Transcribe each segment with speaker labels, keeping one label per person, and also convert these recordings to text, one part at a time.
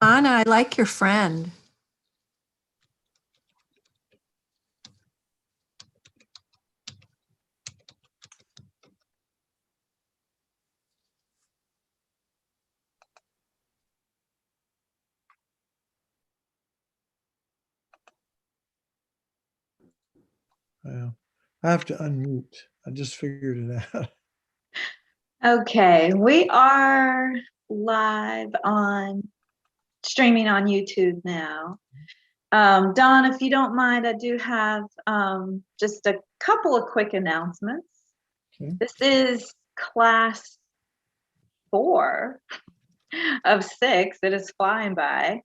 Speaker 1: Anna, I like your friend.
Speaker 2: Yeah. I have to unmute. I just figured it out.
Speaker 3: Okay, we are live on streaming on YouTube now. Don, if you don't mind, I do have just a couple of quick announcements.
Speaker 2: Okay.
Speaker 3: This is class 4 of 6. It is flying by.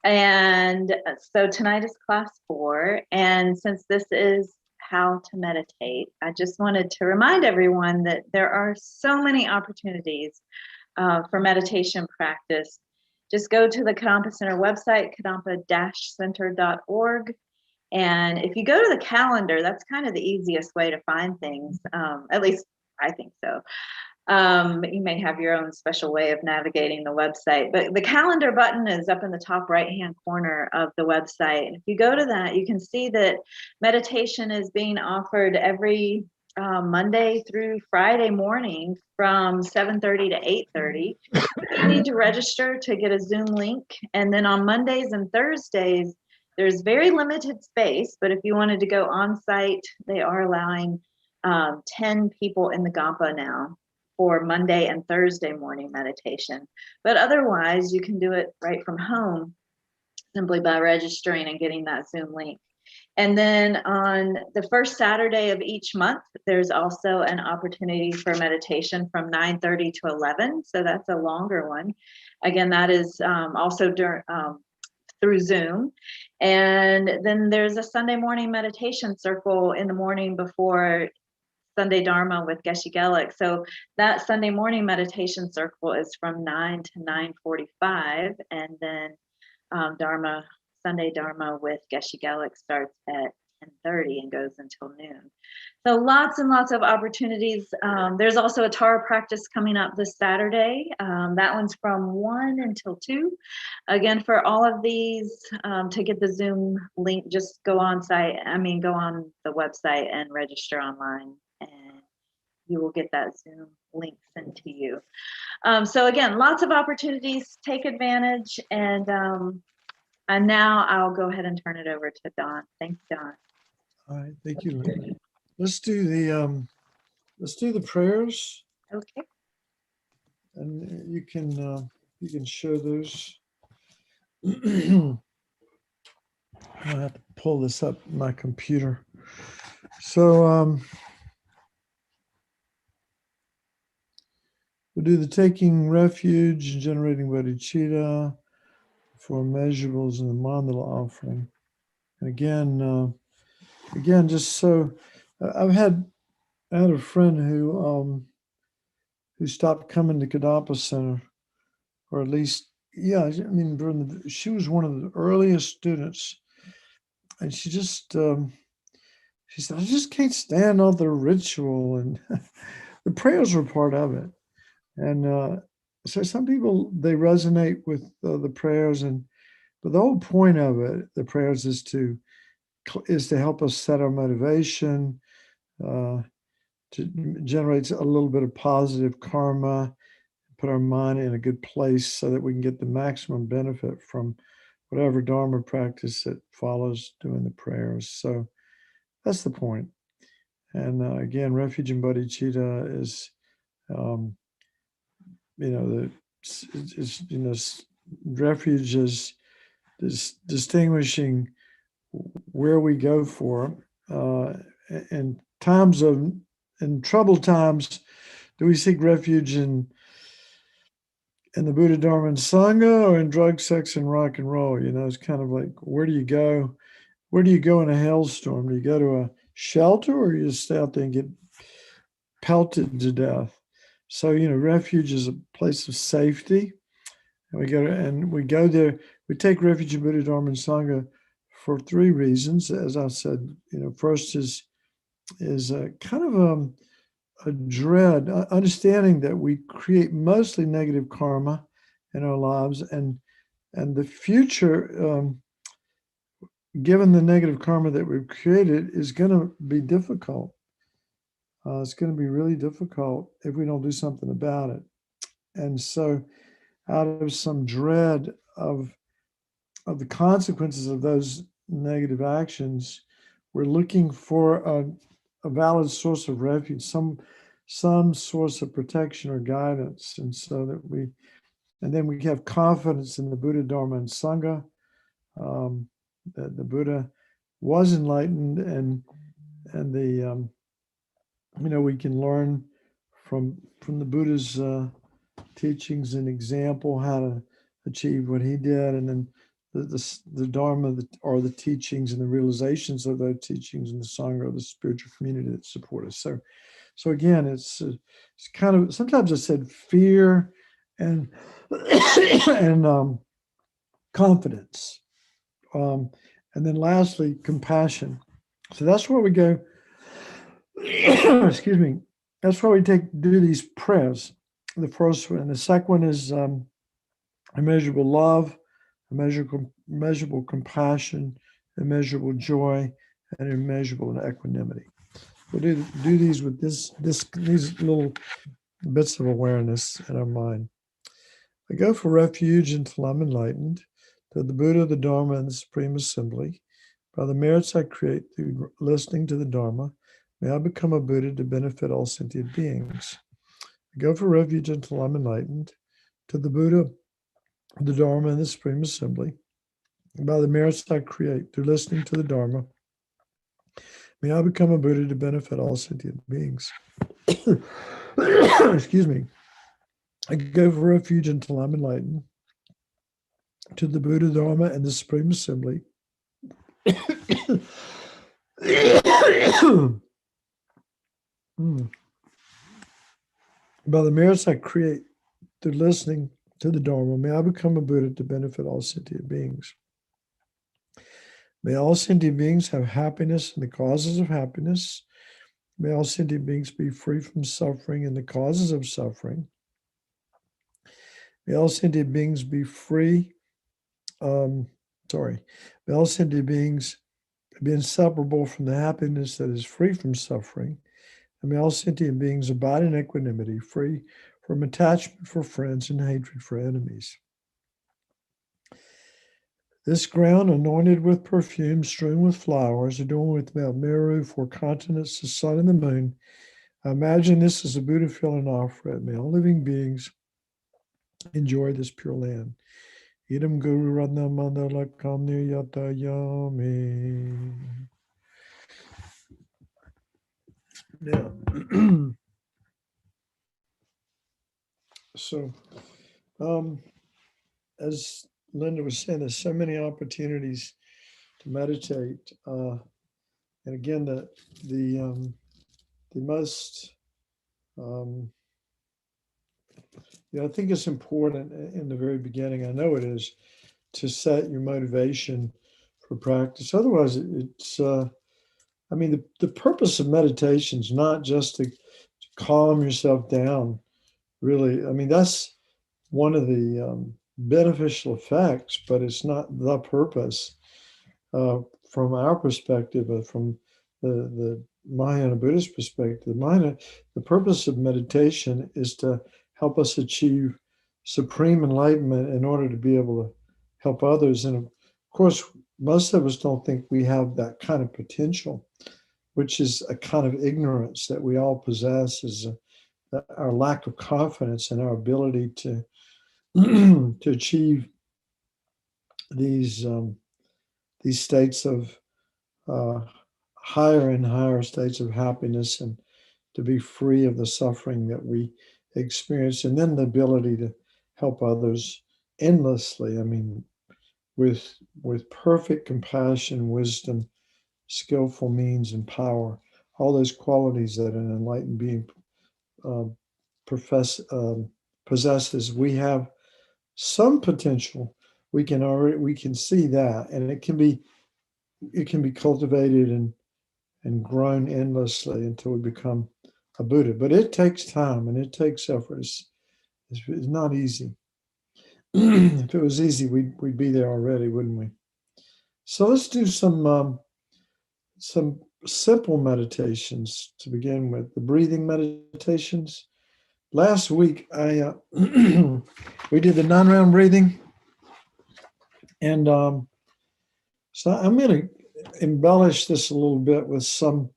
Speaker 3: And so tonight is class 4. And since this is how to meditate, I just wanted to remind everyone that there are so many opportunities for meditation practice. Just go to the Kadampa Center website, kadampa-center.org. And if you go to the calendar, that's kind of the easiest way to find things. At least I think so. You may have your own special way of navigating the website, but the calendar button is up in the top right-hand corner of the website. And if you go to that, you can see that meditation is being offered every Monday through Friday morning from 7:30 to 8:30. You need to register to get a Zoom link. And then on Mondays and Thursdays, there's very limited space, but if you wanted to go on site, they are allowing 10 people in the Gampa now for Monday and Thursday morning meditation. But otherwise, you can do it right from home simply by registering and getting that Zoom link. And then on the first Saturday of each month, there's also an opportunity for meditation from 9:30 to 11. So that's a longer one. Again, that is also through Zoom. And then there's a Sunday morning meditation circle in the morning before Sunday Dharma with Geshe Gelik. So that Sunday morning meditation circle is from 9 to 9:45, and then Sunday Dharma with Geshe Gelik starts at 10:30 and goes until noon. So lots and lots of opportunities. There's also a Tara practice coming up this Saturday. That one's from 1 until 2. Again, for all of these, to get the Zoom link, just go on the website and register online, and you will get that Zoom link sent to you. So again, lots of opportunities, take advantage, and now I'll go ahead and turn it over to Don. Thanks, Don.
Speaker 2: All right, thank you, Lynn. Let's do the prayers,
Speaker 3: Okay.
Speaker 2: and you can show those. I have to pull this up on my computer. So we'll do the taking refuge and generating bodhicitta for measurables in the mandala offering. And again, just so I had a friend who stopped coming to Kadampa Center, or at least, yeah, I mean, she was one of the earliest students, and she just she said, I just can't stand all the ritual, and the prayers were part of it. And so some people, they resonate with the prayers, but the whole point of it, the prayers, is to help us set our motivation, to generate a little bit of positive karma, put our mind in a good place so that we can get the maximum benefit from whatever Dharma practice that follows doing the prayers. So that's the point. And again, refuge and bodhicitta is, refuge is distinguishing where we go for. In troubled times, do we seek refuge in the Buddha, Dharma, and Sangha, or in drug, sex, and rock and roll? It's kind of like, where do you go? Where do you go in a hailstorm? Do you go to a shelter, or you just stay out there and get pelted to death? So, refuge is a place of safety. And we go there. We take refuge in Buddha, Dharma, and Sangha for 3 reasons. As I said, first is a kind of a dread, understanding that we create mostly negative karma in our lives, and And the future, given the negative karma that we've created, is going to be difficult. It's going to be really difficult if we don't do something about it. And so, out of some dread of the consequences of those negative actions, we're looking for a valid source of refuge, some source of protection or guidance, and so that and then we have confidence in the Buddha, Dharma, and Sangha. That the Buddha was enlightened, and the we can learn from the Buddha's teachings and example how to achieve what he did, and then the Dharma or the teachings and the realizations of those teachings and the Sangha or the spiritual community that support us. So again, it's kind of, sometimes I said fear and and confidence, and then lastly compassion. So that's where we go. Excuse me. That's why we do these prayers. The first one, and the second one is immeasurable love, immeasurable compassion, immeasurable joy, and immeasurable equanimity. We'll do these with these little bits of awareness in our mind. I go for refuge until I'm enlightened, to the Buddha, the Dharma, and the Supreme Assembly. By the merits I create through listening to the Dharma, may I become a Buddha to benefit all sentient beings. I go for refuge until I'm enlightened, to the Buddha, the Dharma, and the Supreme Assembly. By the merits I create through listening to the Dharma, may I become a Buddha to benefit all sentient beings. Excuse me. I go for refuge until I'm enlightened, to the Buddha, Dharma, and the Supreme Assembly. By the merits I create through listening to the Dharma, may I become a Buddha to benefit all sentient beings. May all sentient beings have happiness and the causes of happiness. May all sentient beings be free from suffering and the causes of suffering. May all sentient beings be free. May all sentient beings be inseparable from the happiness that is free from suffering. And may all sentient beings abide in equanimity, free from attachment for friends and hatred for enemies. This ground, anointed with perfume, strewn with flowers, adorned with Mount Meru, 4 continents, the sun and the moon, I imagine this is a Buddha field and offer it. May all living beings enjoy this pure land. Idam Guru Radha Mandala Kamni Yata Yami. Now, so, as Linda was saying, there's so many opportunities to meditate. And again, the most, I think it's important in the very beginning, I know it is, to set your motivation for practice. Otherwise, it's, the purpose of meditation is not just to calm yourself down, really. That's one of the beneficial effects, but it's not the purpose from our perspective, from the Mahayana Buddhist perspective. The purpose of meditation is to help us achieve supreme enlightenment in order to be able to help others. And of course, most of us don't think we have that kind of potential, which is a kind of ignorance that we all possess, is our lack of confidence in our ability to to achieve these states of higher and higher states of happiness, and to be free of the suffering that we experience, and then the ability to help others endlessly. With perfect compassion, wisdom, skillful means, and power, all those qualities that an enlightened being possesses. We have some potential. We can see that, and it can be cultivated and grown endlessly until we become a Buddha. But it takes time and it takes effort. It's not easy. If it was easy, we'd be there already, wouldn't we? So let's do some simple meditations to begin with. The breathing meditations. Last week, I we did the 9-round breathing, and so I'm going to embellish this a little bit with some.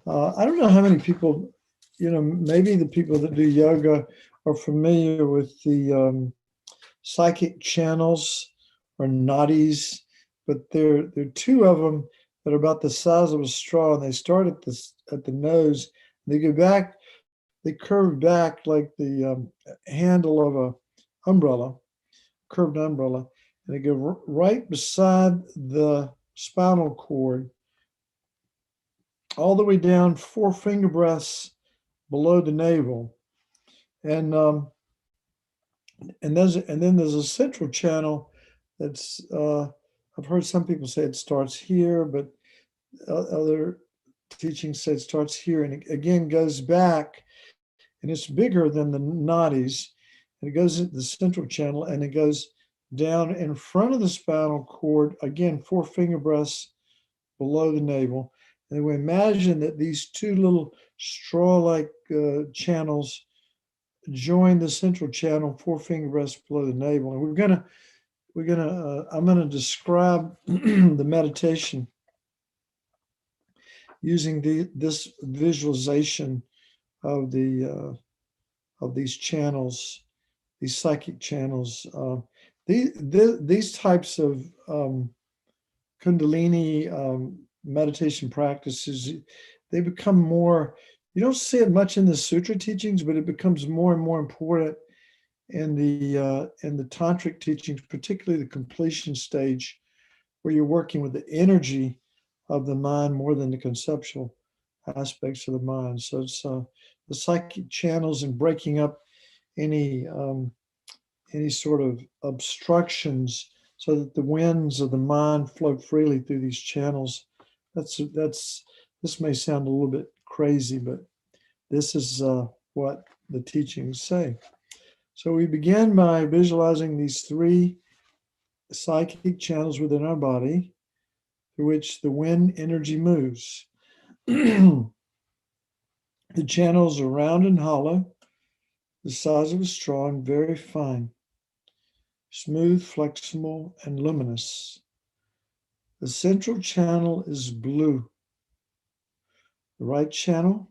Speaker 2: I don't know how many people, maybe the people that do yoga are familiar with the psychic channels or nadis, but there are two of them that are about the size of a straw, and they start at the nose. And they go back, they curve back like the handle of a umbrella, curved umbrella, and they go right beside the spinal cord, all the way down 4 finger breaths below the navel, and then there's a central channel that's I've heard some people say it starts here, but other teachings say it starts here, and it again goes back, and it's bigger than the nadis, and it goes into the central channel, and it goes down in front of the spinal cord, again 4 finger breaths below the navel. And we imagine that these two little straw-like channels join the central channel 4 finger breaths below the navel. And I'm gonna describe the meditation using this visualization of these channels, these psychic channels. These types of Kundalini meditation practices, they become more. You don't see it much in the sutra teachings, but it becomes more and more important in the tantric teachings, particularly the completion stage, where you're working with the energy of the mind more than the conceptual aspects of the mind. So it's the psychic channels and breaking up any sort of obstructions, so that the winds of the mind flow freely through these channels. This may sound a little bit crazy, but this is what the teachings say. So we begin by visualizing these 3 psychic channels within our body through which the wind energy moves. The channels are round and hollow, the size of a straw, and very fine, smooth, flexible, and luminous. The central channel is blue. The right channel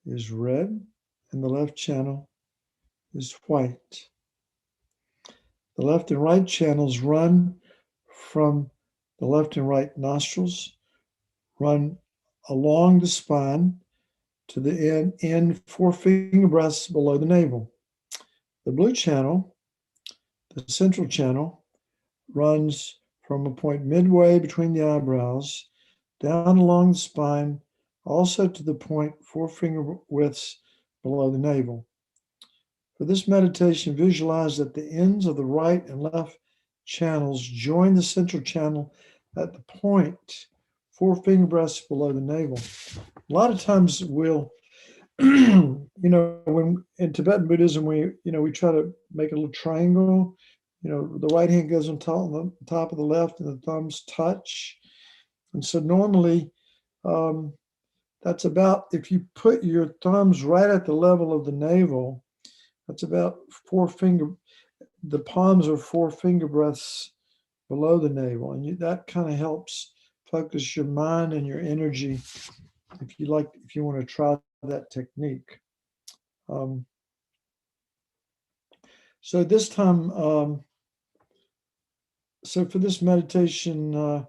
Speaker 2: is red, and the left channel is white. The left and right channels run from the left and right nostrils, run along the spine to the end 4 finger breaths below the navel. The blue channel, the central channel, runs from a point midway between the eyebrows, down along the spine, also to the point 4 finger widths below the navel. For this meditation, visualize that the ends of the right and left channels join the central channel at the point 4 finger breaths below the navel. A lot of times we'll, when in Tibetan Buddhism, we try to make a little triangle. The right hand goes on top of the left, and the thumbs touch. And so normally, that's about, if you put your thumbs right at the level of the navel, that's about the palms are 4 finger breaths below the navel. And that kind of helps focus your mind and your energy if you want to try that technique. So this time, so for this meditation, we're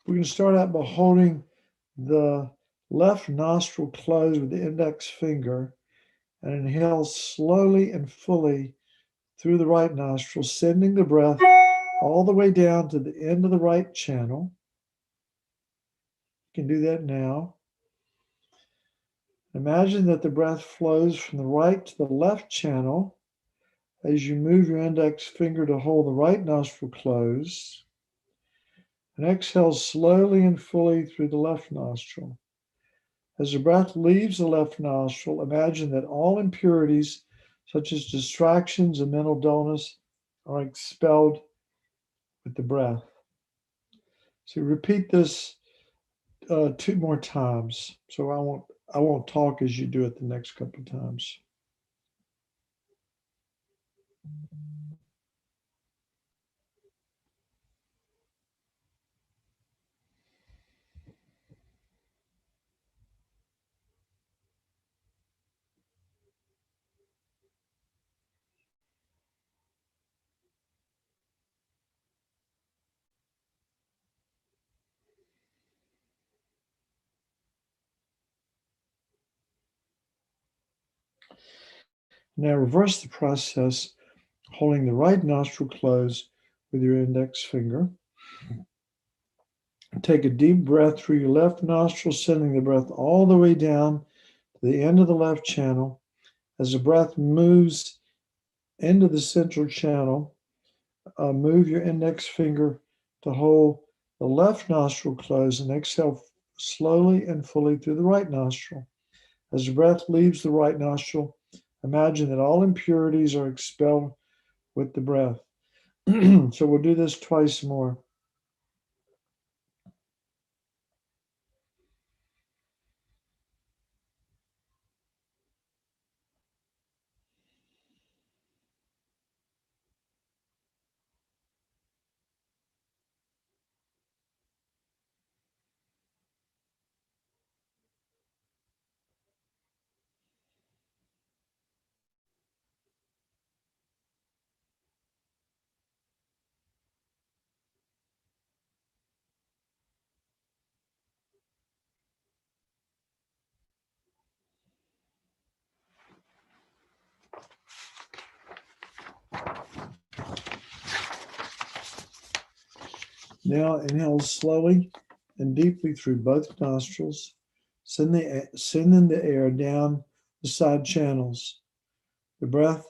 Speaker 2: going to start out by holding the left nostril closed with the index finger and inhale slowly and fully through the right nostril, sending the breath all the way down to the end of the right channel. You can do that now. Imagine that the breath flows from the right to the left channel as you move your index finger to hold the right nostril closed, and exhale slowly and fully through the left nostril. As the breath leaves the left nostril, imagine that all impurities, such as distractions and mental dullness, are expelled with the breath. So repeat this 2 more times. So I won't talk as you do it the next couple of times. Now reverse the process, holding the right nostril closed with your index finger. Take a deep breath through your left nostril, sending the breath all the way down to the end of the left channel. As the breath moves into the central channel, move your index finger to hold the left nostril closed and exhale slowly and fully through the right nostril. As the breath leaves the right nostril, imagine that all impurities are expelled with the breath. So we'll do this twice more. Now inhale slowly and deeply through both nostrils, sending the air down the side channels. The breath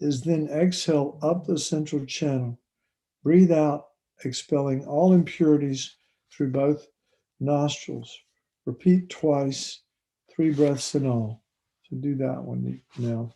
Speaker 2: is then exhaled up the central channel. Breathe out, expelling all impurities through both nostrils. Repeat twice, 3 breaths in all. So do that one now.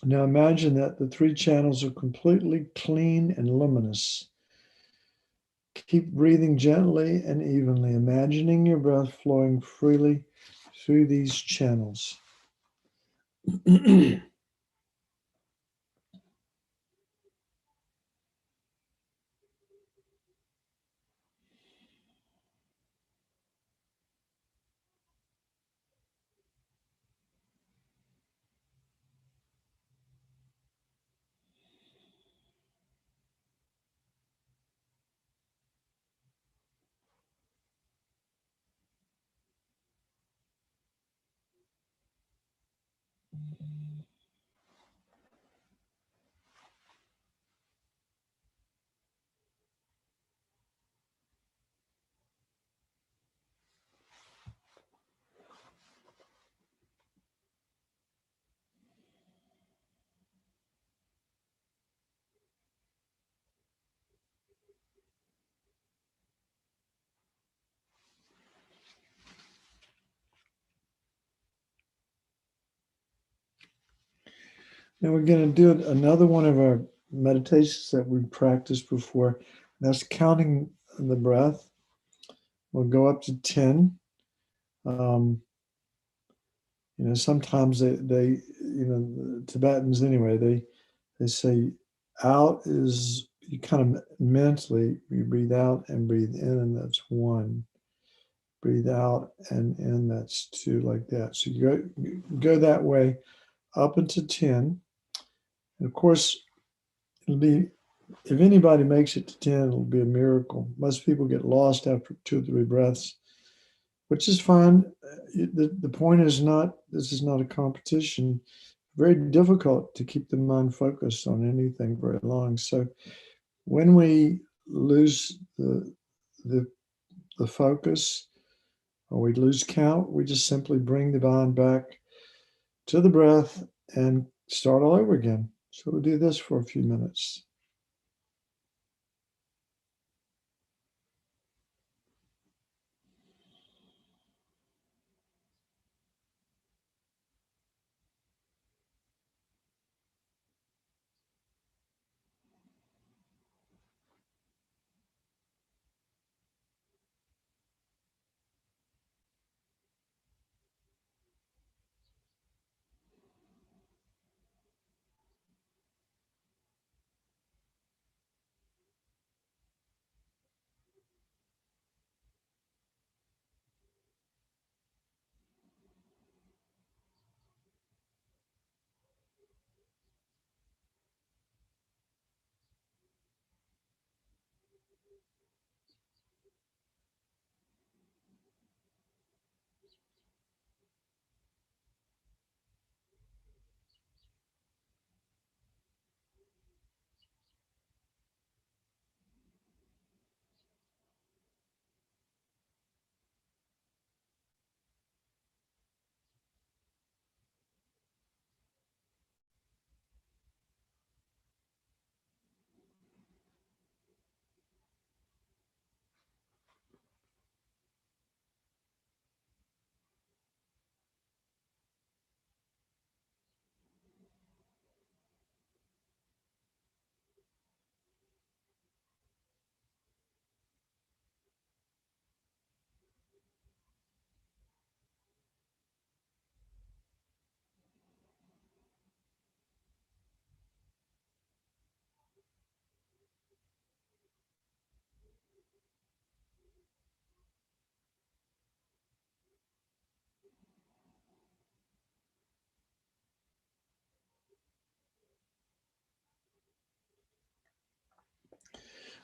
Speaker 2: Now imagine that the 3 channels are completely clean and luminous. Keep breathing gently and evenly, imagining your breath flowing freely through these channels. Now we're going to do another one of our meditations that we practiced before. That's counting the breath. We'll go up to 10. sometimes they the Tibetans anyway, they say out is, you kind of mentally, you breathe out and breathe in, and that's one. Breathe out and in, that's two, like that. So you go that way up into 10. And of course, it'll be, if anybody makes it to 10, it'll be a miracle. Most people get lost after 2 or 3 breaths, which is fine. The point is not, this is not a competition. Very difficult to keep the mind focused on anything very long. So when we lose the focus, or we lose count, we just simply bring the mind back to the breath and start all over again. So we'll do this for a few minutes.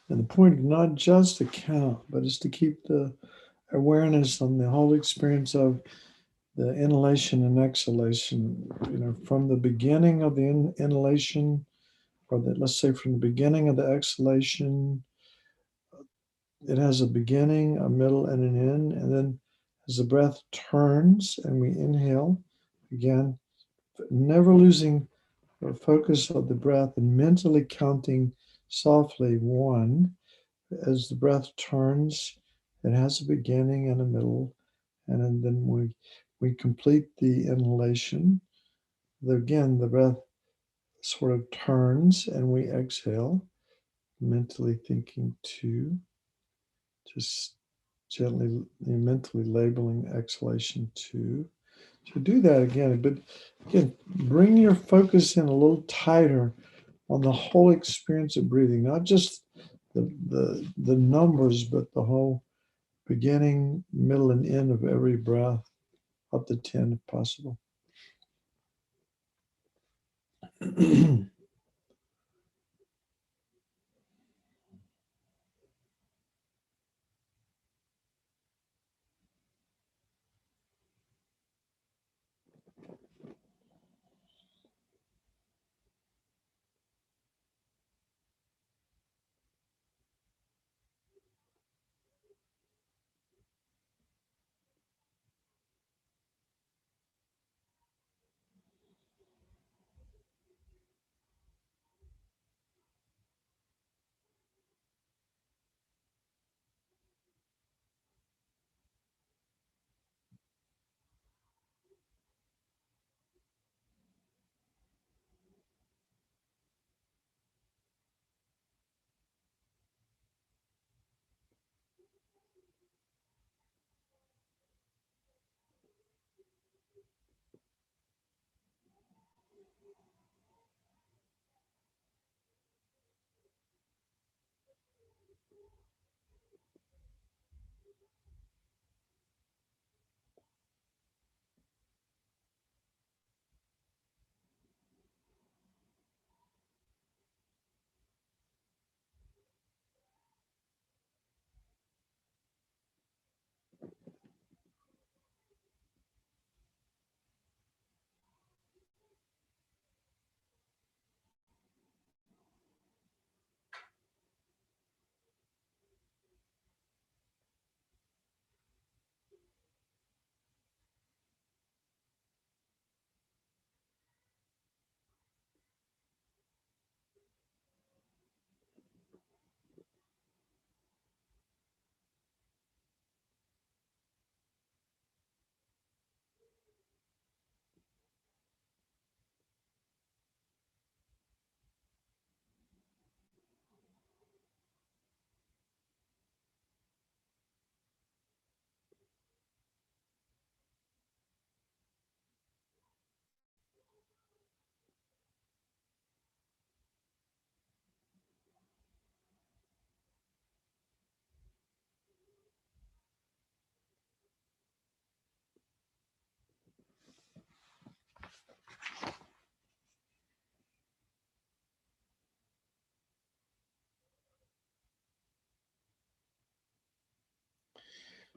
Speaker 2: And the point is not just to count, but is to keep the awareness on the whole experience of the inhalation and exhalation, from the beginning of the inhalation, or let's say from the beginning of the exhalation, it has a beginning, a middle, and an end. And then as the breath turns and we inhale, again, never losing the focus of the breath and mentally counting softly 1. As the breath turns, it has a beginning and a middle. And then we complete the inhalation. Again, the breath sort of turns and we exhale, mentally thinking 2, just gently mentally labeling exhalation 2. So do that again, but again, bring your focus in a little tighter on the whole experience of breathing, not just the numbers, but the whole beginning, middle, and end of every breath, up to 10 if possible.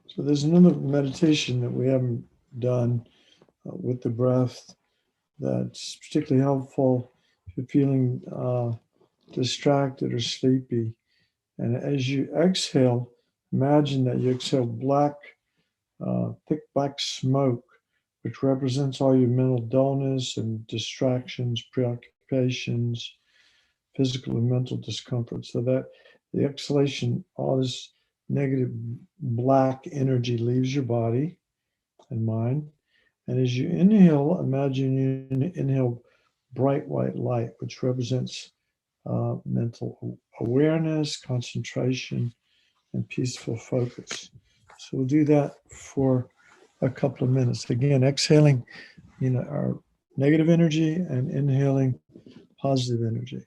Speaker 2: So there's another meditation that we haven't done with the breath that's particularly helpful if you're feeling distracted or sleepy. And as you exhale, imagine that you exhale thick black smoke, which represents all your mental dullness and distractions, preoccupations, physical and mental discomfort. So that the exhalation, all this negative black energy leaves your body and mind. And as you inhale, imagine you inhale bright white light, which represents mental awareness, concentration, and peaceful focus. So we'll do that for a couple of minutes. Again, exhaling, our negative energy and inhaling positive energy.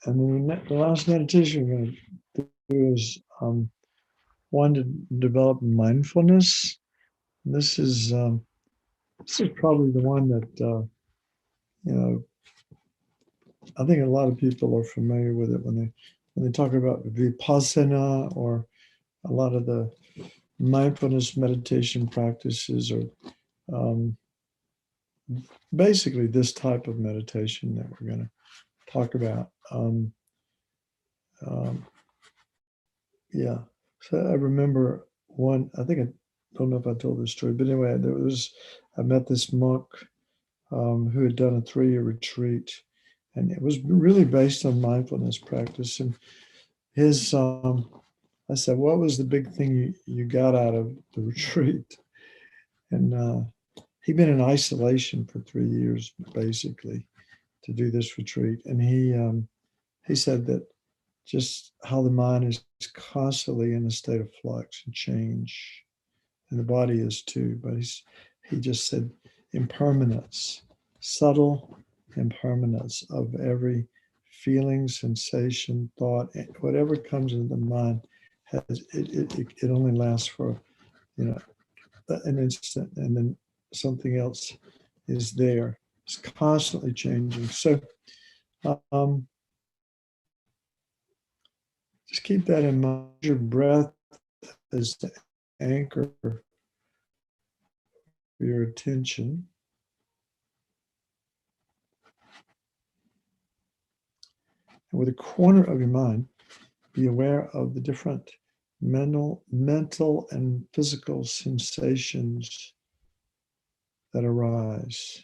Speaker 2: And then the last meditation we're going to do is one to develop mindfulness. And this is probably the one that I think a lot of people are familiar with it when they talk about vipassana, or a lot of the mindfulness meditation practices, or um, basically this type of meditation that we're going to talk about. Um, yeah. So I remember one, I don't know if I told this story, but anyway, I met this monk who had done a 3-year retreat, and it was really based on mindfulness practice. And I said, what was the big thing you got out of the retreat? And he'd been in isolation for 3 years, basically, to do this retreat. And he said that just how the mind is constantly in a state of flux and change, and the body is too. But he just said impermanence, subtle impermanence of every feeling, sensation, thought, whatever comes into the mind it only lasts for an instant, and then something else is there. It's constantly changing. So um, just keep that in mind. Your breath is the anchor for your attention. And with the corner of your mind, be aware of the different mental and physical sensations that arise.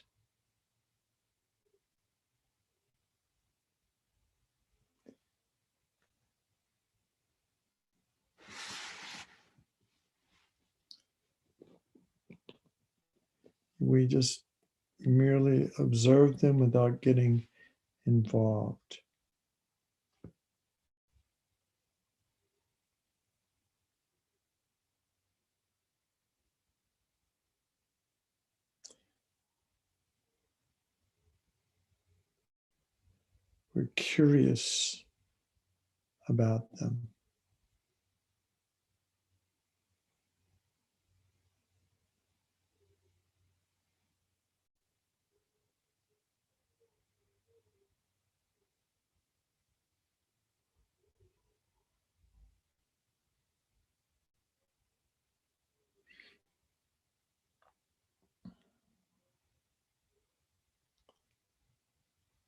Speaker 2: We just merely observe them without getting involved. you're curious about them.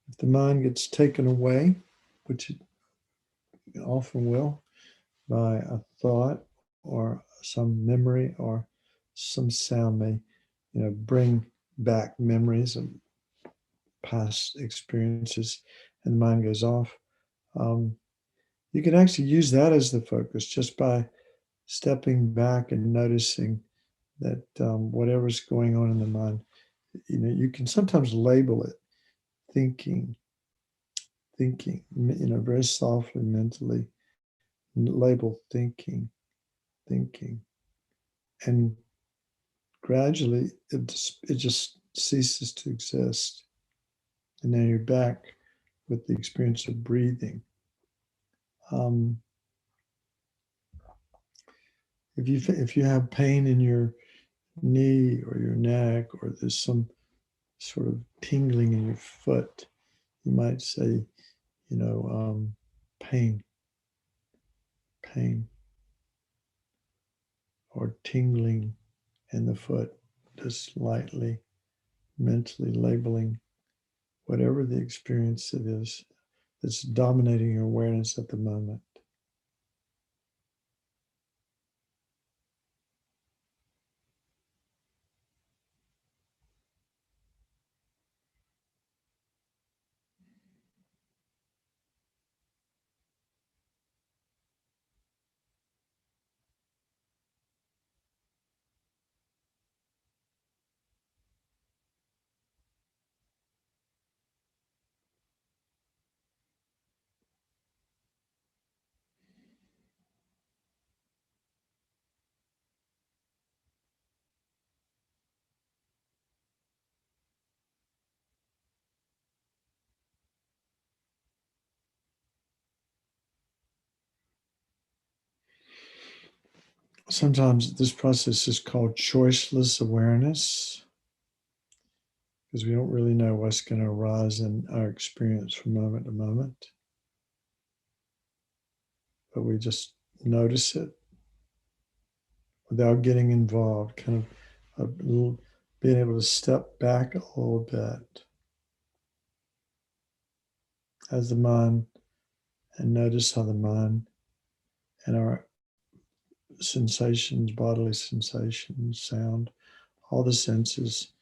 Speaker 2: If the mind gets taken away, which it often will, by a thought or some memory or some sound may, bring back memories of past experiences, and the mind goes off. You can actually use that as the focus just by stepping back and noticing that whatever's going on in the mind, you can sometimes label it thinking, very softly, mentally label thinking, and gradually it just ceases to exist. And now you're back with the experience of breathing. If you have pain in your knee or your neck, or there's some sort of tingling in your foot, you might say, pain, or tingling in the foot, just lightly, mentally labeling whatever the experience it is that's dominating your awareness at the moment. Sometimes this process is called choiceless awareness, because we don't really know what's going to arise in our experience from moment to moment. But we just notice it without getting involved, kind of being able to step back a little bit as the mind, and notice how the mind and our sensations, bodily sensations, sound, all the senses,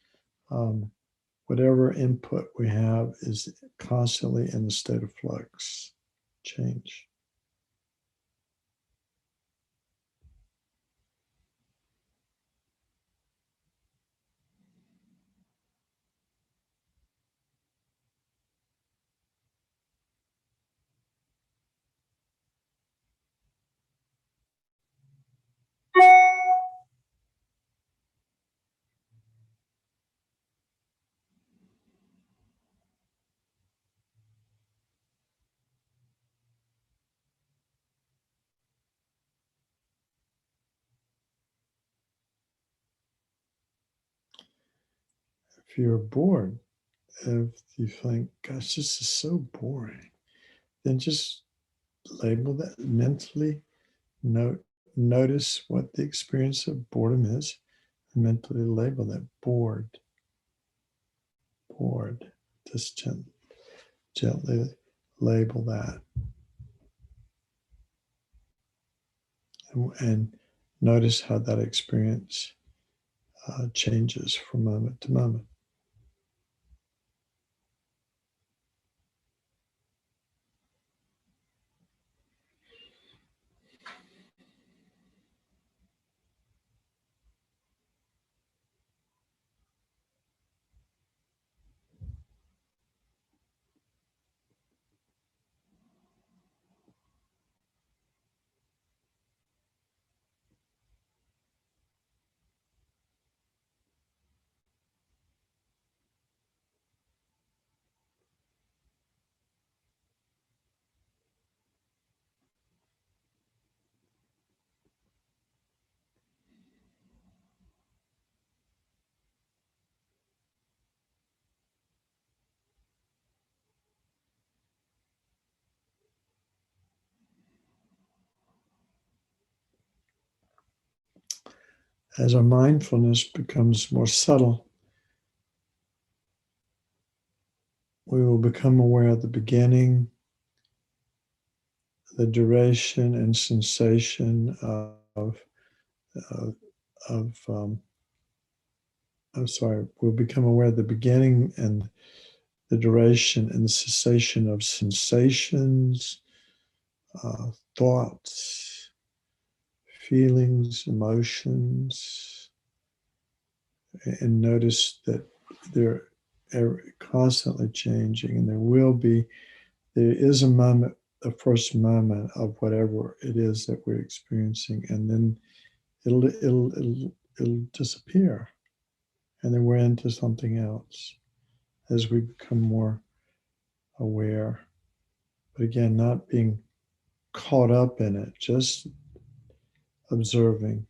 Speaker 2: whatever input we have is constantly in the state of flux, change. If you're bored, if you think, gosh, this is so boring, then just label that mentally. Notice what the experience of boredom is, and mentally label that bored. Just gently label that, and notice how that experience changes from moment to moment. as our mindfulness becomes more subtle, we will become aware of the beginning, the duration and sensation of we'll become aware of the beginning and the duration and the cessation of sensations, thoughts, feelings, emotions, and notice that they're constantly changing, and there is a moment, the first moment of whatever it is that we're experiencing, and then it'll disappear, and then we're into something else as we become more aware. But again, not being caught up in it, just observing.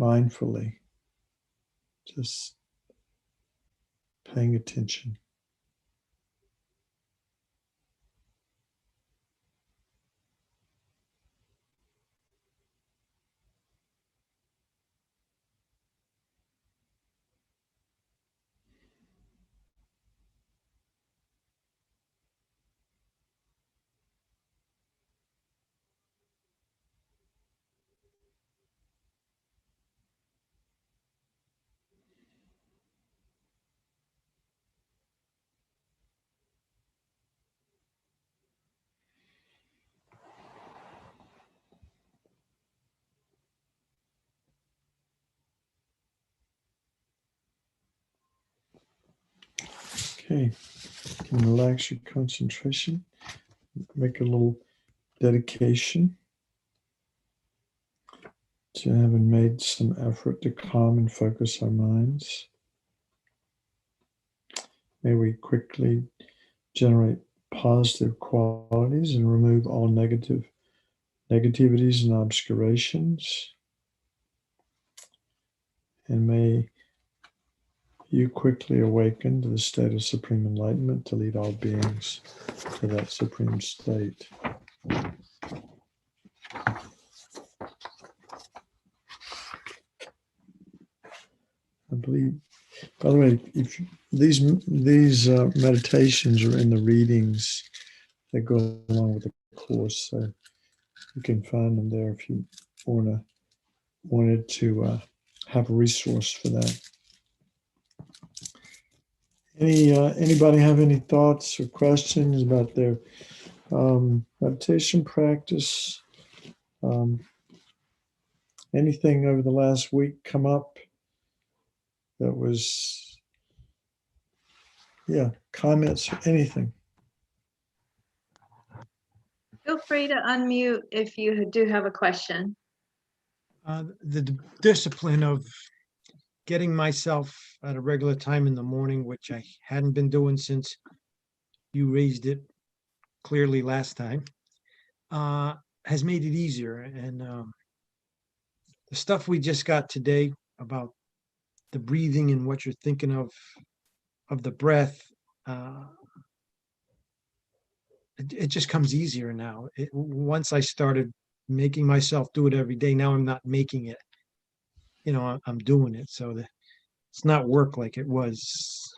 Speaker 2: Mindfully, just paying attention. Okay, you can relax your concentration, make a little dedication to having made some effort to calm and focus our minds. May we quickly generate positive qualities and remove all negativities and obscurations. And may you quickly awaken to the state of supreme enlightenment to lead all beings to that supreme state. I believe, by the way, if these meditations are in the readings that go along with the course, so you can find them there if you wanted to have a resource for that. Anybody have any thoughts or questions about their meditation practice? Anything over the last week come up that was, comments or anything?
Speaker 3: Feel free to unmute if you do have a question.
Speaker 4: The discipline of getting myself at a regular time in the morning, which I hadn't been doing since you raised it clearly last time, has made it easier. And the stuff we just got today about the breathing and what you're thinking of the breath, it just comes easier now. Once I started making myself do it every day, now I'm not making it. I'm doing it. So it's not work like it was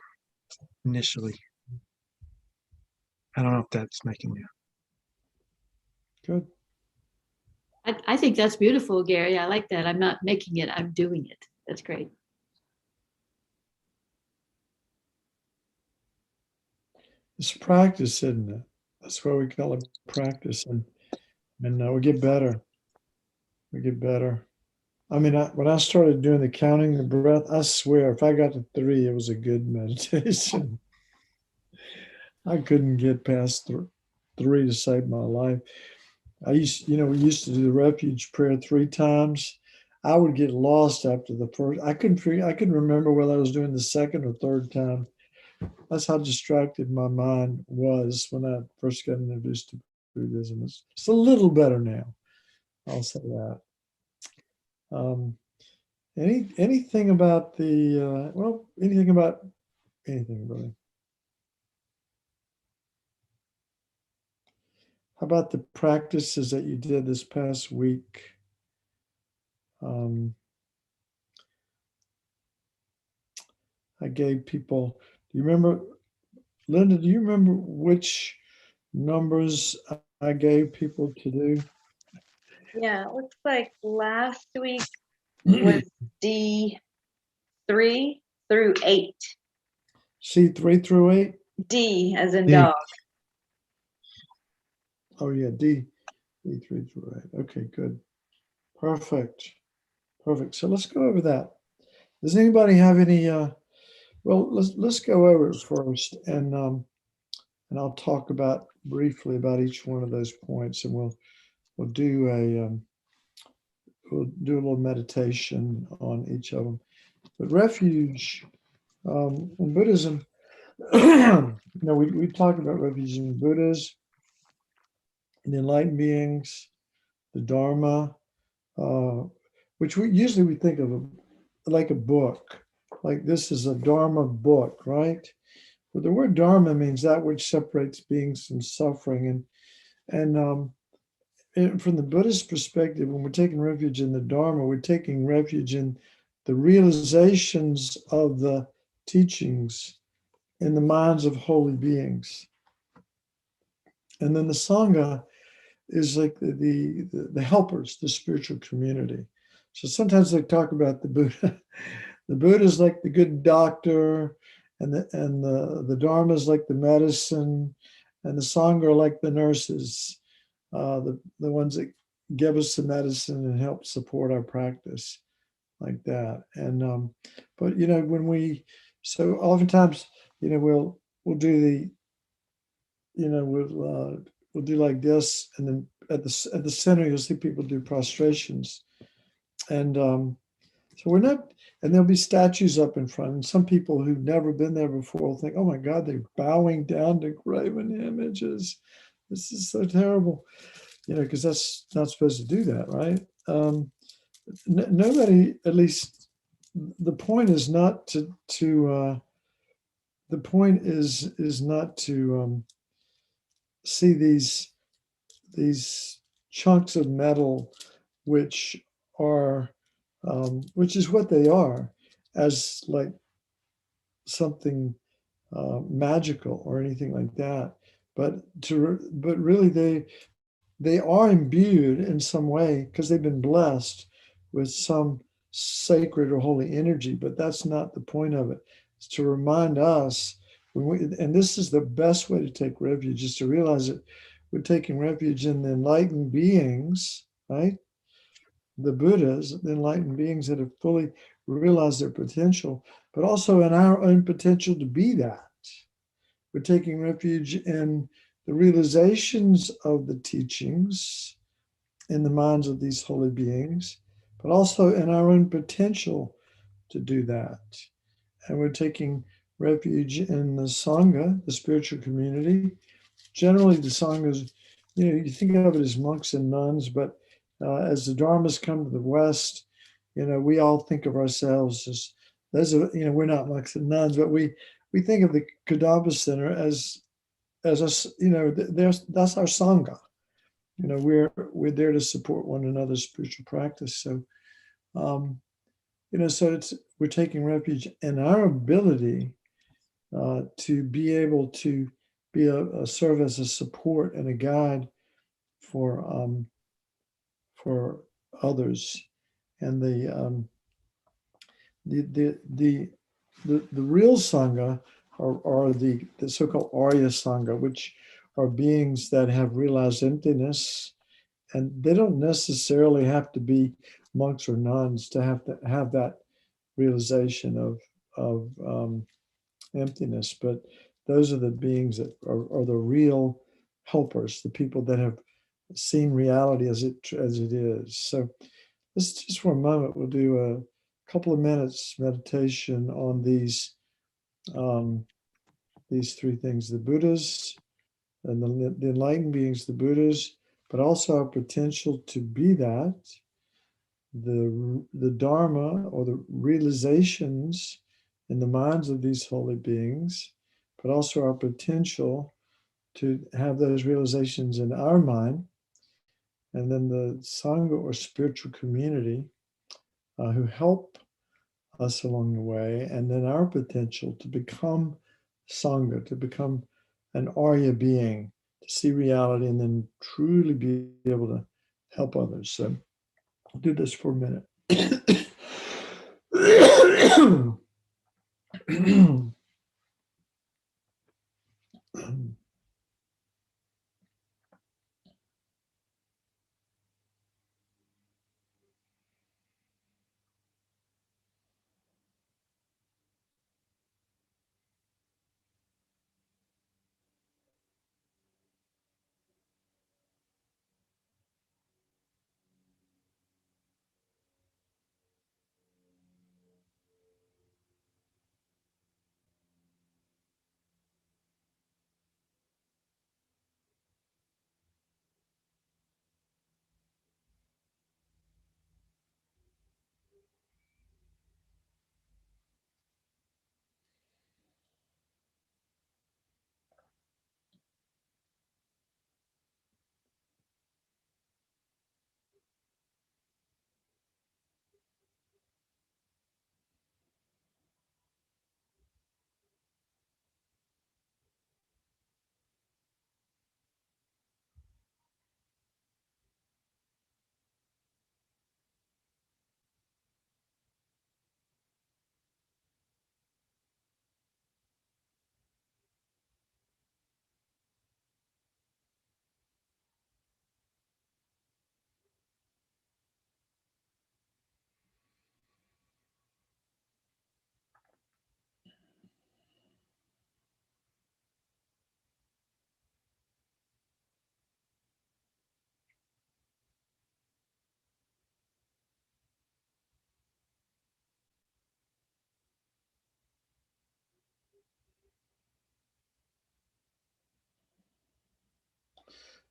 Speaker 4: initially. I don't know if that's making you.
Speaker 2: Good.
Speaker 5: I think that's beautiful, Gary. I like that. I'm not making it, I'm doing it. That's great.
Speaker 2: It's practice, isn't it? That's why we call it practice, and we get better. We get better. I mean, when I started doing the counting the breath, I swear, if I got to 3, it was a good meditation. I couldn't get past 3 to save my life. We used to do the refuge prayer 3 times. I would get lost after the first. I couldn't remember whether I was doing the second or third time. That's how distracted my mind was when I first got introduced to Buddhism. It's a little better now. I'll say that. Anything about anything about anything really. about the practices that you did this past week? I gave people, do you remember, Linda, do you remember which numbers I gave people to do?
Speaker 3: Yeah, it looks like last week was D3 through 8.
Speaker 2: C3 through 8?
Speaker 3: D as in
Speaker 2: D.
Speaker 3: dog.
Speaker 2: Oh yeah, D3 through 8. Okay, good. Perfect. Perfect. So let's go over that. Does anybody have any well, let's go over it first, and I'll talk about briefly about each one of those points, and we'll do a little meditation on each of them. But refuge in Buddhism, we talk about refuge in Buddhas, the enlightened beings, the Dharma, which we think of like a book, like this is a Dharma book, right? But the word Dharma means that which separates beings from suffering, and from the Buddhist perspective, when we're taking refuge in the Dharma, we're taking refuge in the realizations of the teachings in the minds of holy beings. And then the Sangha is like the helpers, the spiritual community. So sometimes they talk about the Buddha. The Buddha is like the good doctor, and the Dharma is like the medicine, and the Sangha are like the nurses, the ones that give us the medicine and help support our practice, like that. And but so oftentimes we'll do we'll do like this, and then at the center you'll see people do prostrations, and so we're not, and there'll be statues up in front, and some people who've never been there before will think, oh my God, they're bowing down to graven images. This is so terrible, because that's not supposed to do that, right? Nobody, at least the point is not the point is not to see these chunks of metal, which is what they are, as like something magical or anything like that. But really they are imbued in some way because they've been blessed with some sacred or holy energy. But that's not the point of it. It's to remind us and this is the best way to take refuge, is to realize that we're taking refuge in the enlightened beings, right? The Buddhas, the enlightened beings that have fully realized their potential, but also in our own potential to be that. We're taking refuge in the realizations of the teachings in the minds of these holy beings, but also in our own potential to do that. And we're taking refuge in the Sangha, the spiritual community. Generally, the Sanghas, you think of it as monks and nuns, but as the Dharmas come to the West, we all think of ourselves as we're not monks and nuns, but we think of the Kadampa Center as us, that's our Sangha. We're there to support one another's spiritual practice. So, so we're taking refuge in our ability to be able to be serve as a support and a guide for others, and the real Sangha are the so-called Arya Sangha, which are beings that have realized emptiness, and they don't necessarily have to be monks or nuns to have that realization of emptiness, but those are the beings that are the real helpers, the people that have seen reality as it is. So let's just for a moment, we'll do a couple of minutes meditation on these three things: the Buddhas and the enlightened beings, the Buddhas, but also our potential to be that, the Dharma or the realizations in the minds of these holy beings, but also our potential to have those realizations in our mind, and then the Sangha or spiritual community who help us along the way, and then our potential to become Sangha, to become an Arya being, to see reality and then truly be able to help others. So I'll do this for a minute.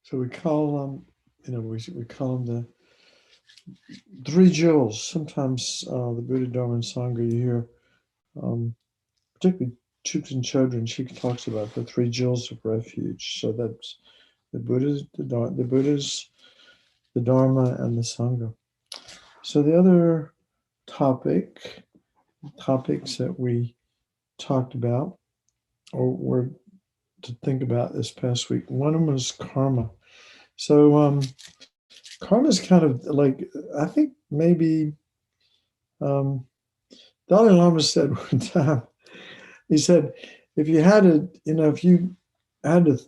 Speaker 2: So we call them, we call them the three jewels. Sometimes the Buddha, Dharma, and Sangha, you hear, particularly Chukchen Chodron, she talks about the three jewels of refuge. So that's the Buddhas, the Buddhas, the Dharma, and the Sangha. So the other topics that we talked about or were to think about this past week, one of them was karma. So karma is kind of like, I think maybe Dalai Lama said one time, he said, if you had to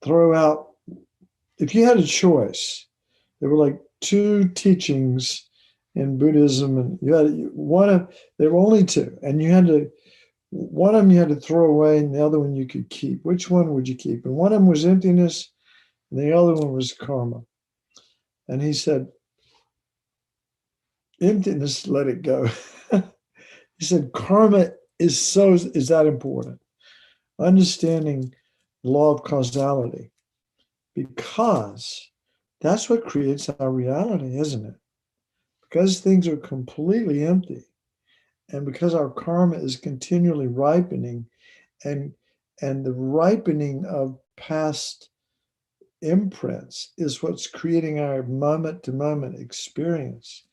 Speaker 2: throw out, if you had a choice, there were like two teachings in Buddhism, and there were only two, and one of them you had to throw away, and the other one you could keep. Which one would you keep? And one of them was emptiness, and the other one was karma. And he said, emptiness, let it go. He said, karma is that important. Understanding the law of causality, because that's what creates our reality, isn't it? Because things are completely empty, and because our karma is continually ripening, and the ripening of past imprints is what's creating our moment-to-moment experience.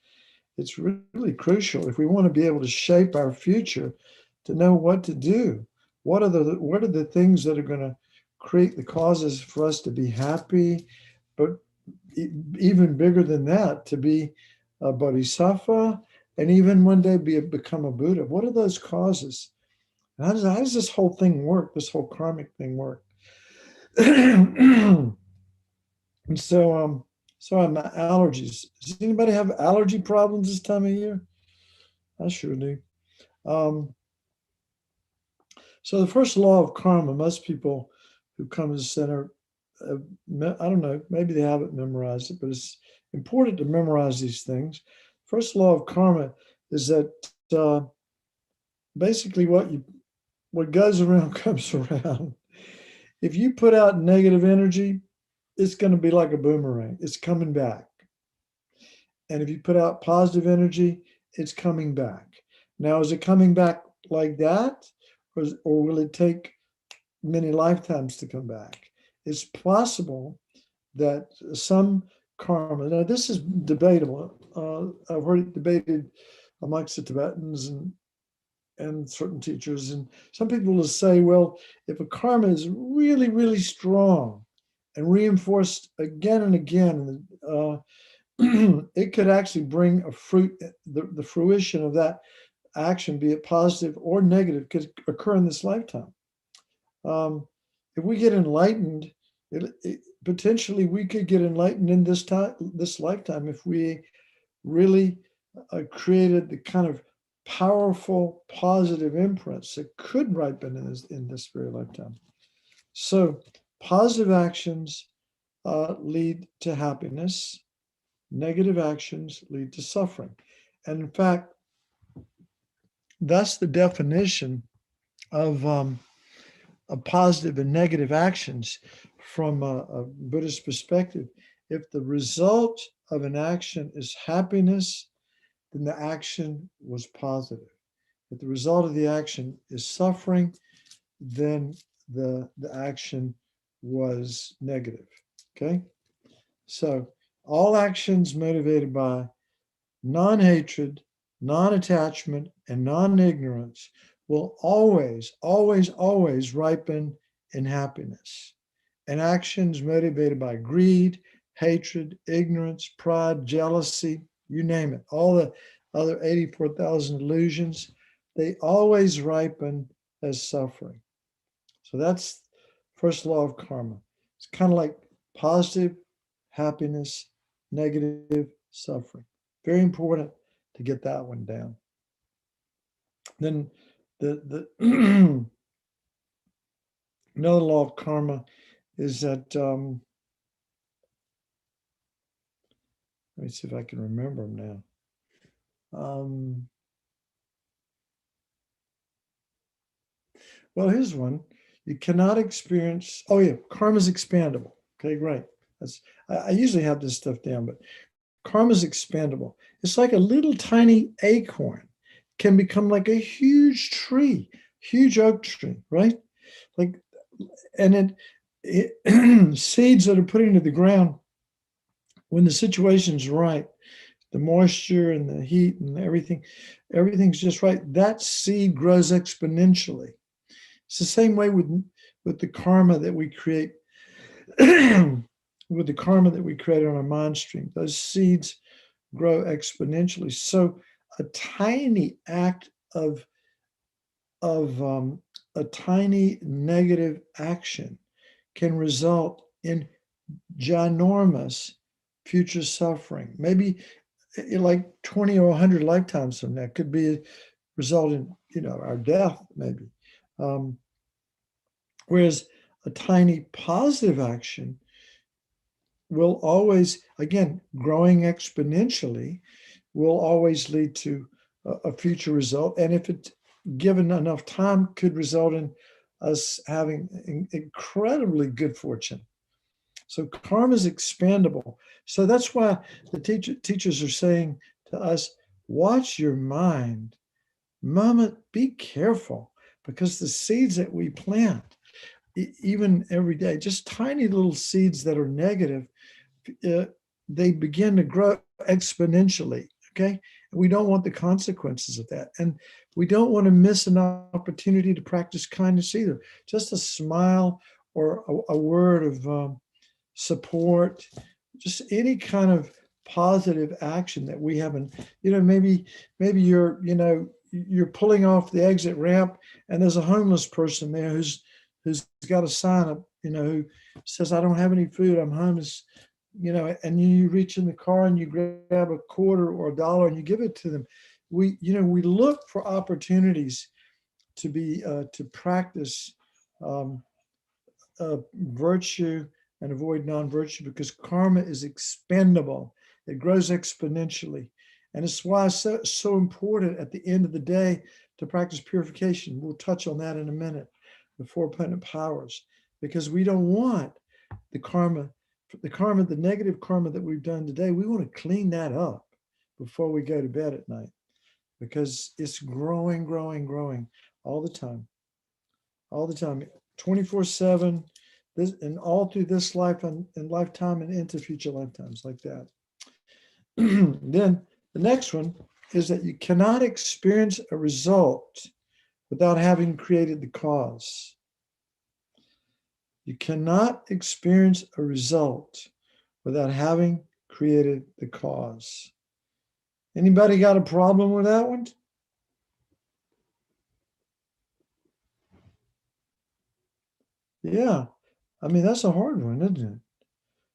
Speaker 2: It's really crucial if we want to be able to shape our future, to know what to do. What are the things that are going to create the causes for us to be happy, but even bigger than that, to be a bodhisattva, and even one day become a Buddha? What are those causes? How does this whole thing work? This whole karmic thing work? And so my allergies. Does anybody have allergy problems this time of year? I sure do. So the first law of karma, most people who come to the center, I don't know, maybe they haven't memorized it, but it's important to memorize these things. First law of karma is that basically what goes around comes around. If you put out negative energy, it's going to be like a boomerang. It's coming back. And if you put out positive energy, it's coming back. Now, is it coming back like that? Or will it take many lifetimes to come back? it's possible that some karma, now this is debatable. I've heard it debated amongst the Tibetans and certain teachers. And some people will say, well, if a karma is really, really strong and reinforced again and again, it could actually bring a fruit, the fruition of that action, be it positive or negative, could occur in this lifetime. If we get enlightened, potentially we could get enlightened in this lifetime if we really created the kind of powerful positive imprints that could ripen in this very lifetime. So positive actions lead to happiness. Negative actions lead to suffering. And in fact, that's the definition of positive and negative actions from a Buddhist perspective. If the result of an action is happiness, then the action was positive. If the result of the action is suffering, then the action was negative. Okay? So all actions motivated by non-hatred, non-attachment, and non-ignorance will always, always, always ripen in happiness. And actions motivated by greed, hatred, ignorance, pride, jealousy, you name it, all the other 84,000 illusions, they always ripen as suffering. So that's first law of karma. It's kind of like positive, happiness, negative, suffering. Very important to get that one down. Then the another law of karma is that, let me see if I can remember them now. Well, here's one. You cannot experience, oh yeah, karma is expandable. Okay, great. I usually have this stuff down, but karma is expandable. It's like a little tiny acorn can become like a huge tree, huge oak tree, right? Like, and it seeds that are put into the ground when the situation's right, the moisture and the heat and everything's just right. That seed grows exponentially. It's the same way with the karma that we create, with the karma that we create on our mind stream. Those seeds grow exponentially. So a tiny act of a tiny negative action can result in ginormous future suffering. Maybe like 20 or 100 lifetimes from that could be result in, our death, maybe. Whereas a tiny positive action will always, again, growing exponentially, will always lead to a future result. And if it's given enough time, could result in us having incredibly good fortune. So karma is expandable. So that's why the teachers are saying to us, watch your mind. Mama, be careful, because the seeds that we plant, even every day, just tiny little seeds that are negative, they begin to grow exponentially, okay? We don't want the consequences of that. And we don't want to miss an opportunity to practice kindness either. Just a smile or a word of support, just any kind of positive action that we haven't, maybe you're pulling off the exit ramp and there's a homeless person there who's got a sign up, who says, I don't have any food, I'm homeless, and you reach in the car and you grab a quarter or $1 and you give it to them. We look for opportunities to practice virtue and avoid non-virtue, because karma is expendable. It grows exponentially. And it's why it's so important at the end of the day to practice purification. We'll touch on that in a minute, the 4 potent powers, because we don't want the negative karma that we've done today. We want to clean that up before we go to bed at night, because it's growing all the time, 24/7. this and all through this life and lifetime and into future lifetimes like that. Then the next one is that you cannot experience a result without having created the cause. You cannot experience a result without having created the cause. Anybody got a problem with that one? Yeah. I mean, that's a hard one, isn't it?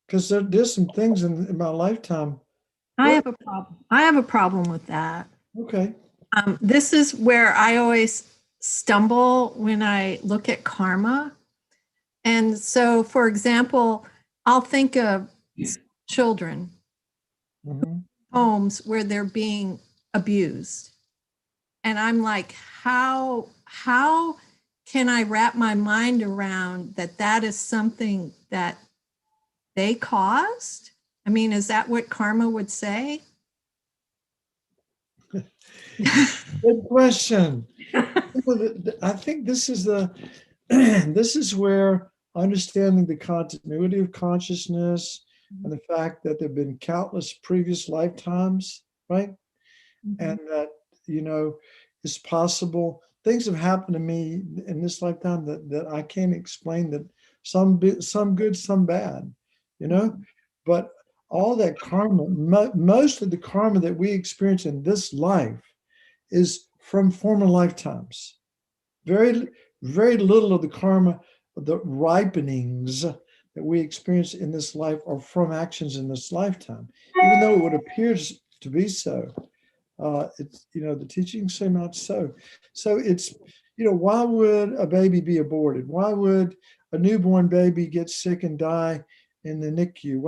Speaker 2: Because there's some things in my lifetime.
Speaker 1: I
Speaker 2: What?
Speaker 1: have a problem. I have a problem with that.
Speaker 2: Okay.
Speaker 1: This is where I always stumble when I look at karma. And so, for example, I'll think of children,
Speaker 2: Mhm.
Speaker 1: homes where they're being abused. And I'm like, how can I wrap my mind around that that is something that they caused? I mean, is that what karma would say?
Speaker 2: Good question. I think this is this is where understanding the continuity of consciousness and the fact that there have been countless previous lifetimes, right? And that, it's possible things have happened to me in this lifetime that I can't explain, that some good, some bad, but all that karma, most of the karma that we experience in this life is from former lifetimes. Very, very little of the karma, the ripenings that we experience in this life are from actions in this lifetime, even though it would appear to be so. It's, the teachings say not so. So it's, why would a baby be aborted? Why would a newborn baby get sick and die in the NICU?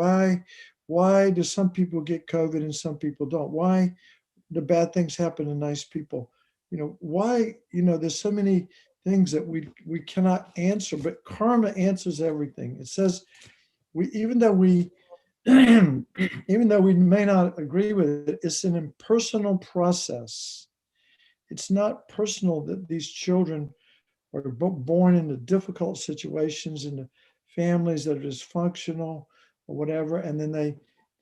Speaker 2: Why do some people get COVID and some people don't? Why do bad things happen to nice people? Why, there's so many things that we cannot answer, but karma answers everything. It says even though we may not agree with it, it's an impersonal process. It's not personal that these children are born into difficult situations, into families that are dysfunctional or whatever, and then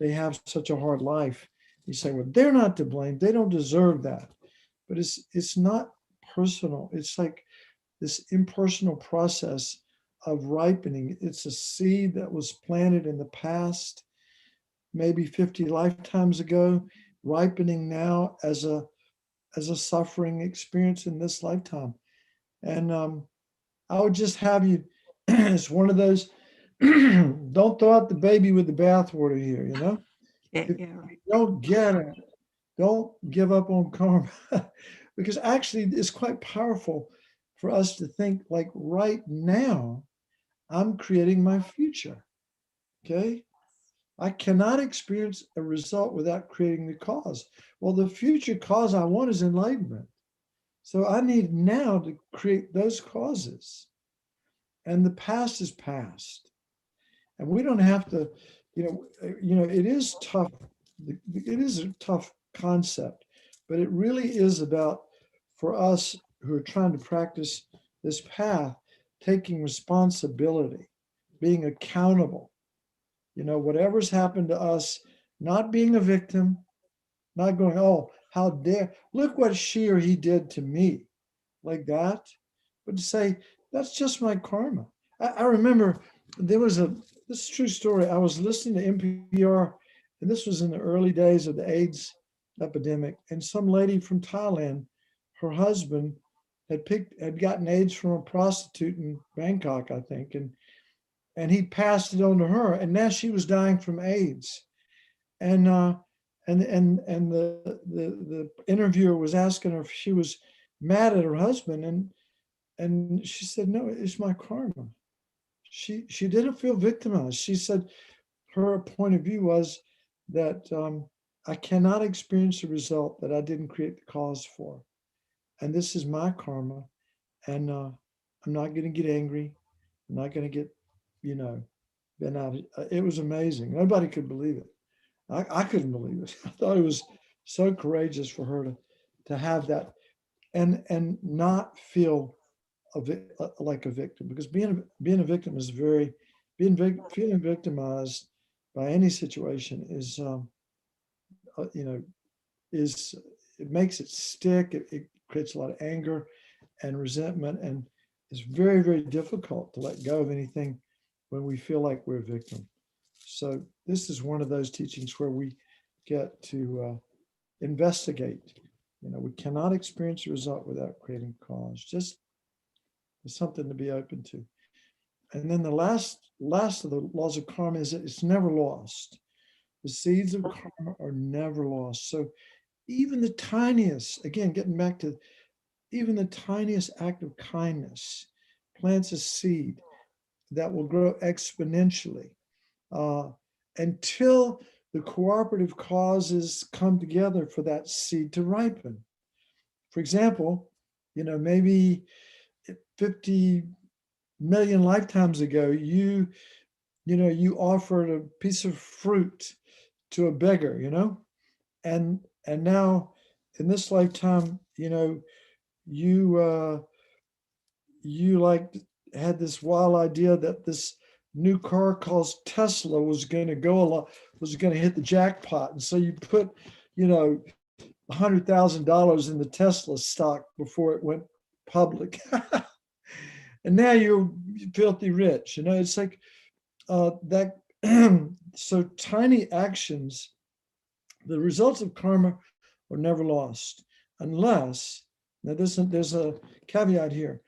Speaker 2: they have such a hard life. You say, well, they're not to blame. They don't deserve that. But it's not personal. It's like this impersonal process of ripening. It's a seed that was planted in the past, maybe 50 lifetimes ago, ripening now as a suffering experience in this lifetime. And I would just have you, it's one of those, don't throw out the baby with the bathwater here,
Speaker 1: Yeah,
Speaker 2: If
Speaker 1: yeah,
Speaker 2: you don't get it, don't give up on karma. Because actually it's quite powerful for us to think like right now, I'm creating my future. Okay. I cannot experience a result without creating the cause. Well, the future cause I want is enlightenment. So I need now to create those causes. And the past is past. And we don't have to, it is tough. It is a tough concept, but it really is about, for us who are trying to practice this path, taking responsibility, being accountable. Whatever's happened to us, not being a victim, not going, oh, how dare, look what she or he did to me, like that. But to say, that's just my karma. I remember this is a true story. I was listening to NPR, and this was in the early days of the AIDS epidemic. And some lady from Thailand, her husband had gotten AIDS from a prostitute in Bangkok, I think. And he passed it on to her, and now she was dying from AIDS. And the interviewer was asking her if she was mad at her husband, and she said, no, it's my karma. She didn't feel victimized. She said her point of view was that I cannot experience a result that I didn't create the cause for, and this is my karma, and I'm not going to get angry. I'm not going to get, been out. It was amazing. Nobody could believe it. I couldn't believe it. I thought it was so courageous for her to have that and not feel like a victim, because being a victim is feeling victimized by any situation is, is, it makes it stick. It creates a lot of anger and resentment, and it's very, very difficult to let go of anything when we feel like we're a victim. So this is one of those teachings where we get to investigate. We cannot experience a result without creating cause. Just something to be open to. And then the last of the laws of karma is that it's never lost. The seeds of karma are never lost. So even the tiniest, again, getting back to even the tiniest act of kindness plants a seed that will grow exponentially until the cooperative causes come together for that seed to ripen. For example, maybe 50 million lifetimes ago, you offered a piece of fruit to a beggar, and now in this lifetime, you like had this wild idea that this new car called Tesla was going to hit the jackpot, and so you put $100,000 in the Tesla stock before it went public. And now you're filthy rich. It's like that. So tiny actions, the results of karma are never lost unless, now there's a caveat here.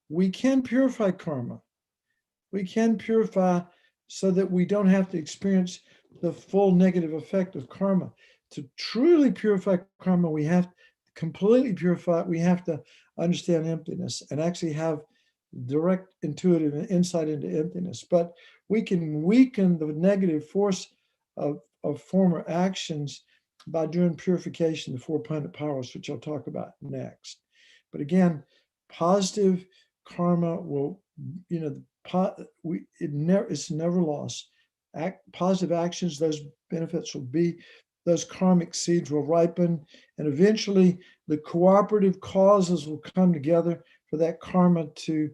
Speaker 2: We can purify karma. We can purify so that we don't have to experience the full negative effect of karma. To truly purify karma, we have to completely purify it. We have to understand emptiness and actually have direct intuitive insight into emptiness. But we can weaken the negative force of former actions by doing purification, the 4 planet powers, which I'll talk about next. But again, positive karma will, it's never lost. Positive actions, those benefits will be, those karmic seeds will ripen, and eventually the cooperative causes will come together for that karma to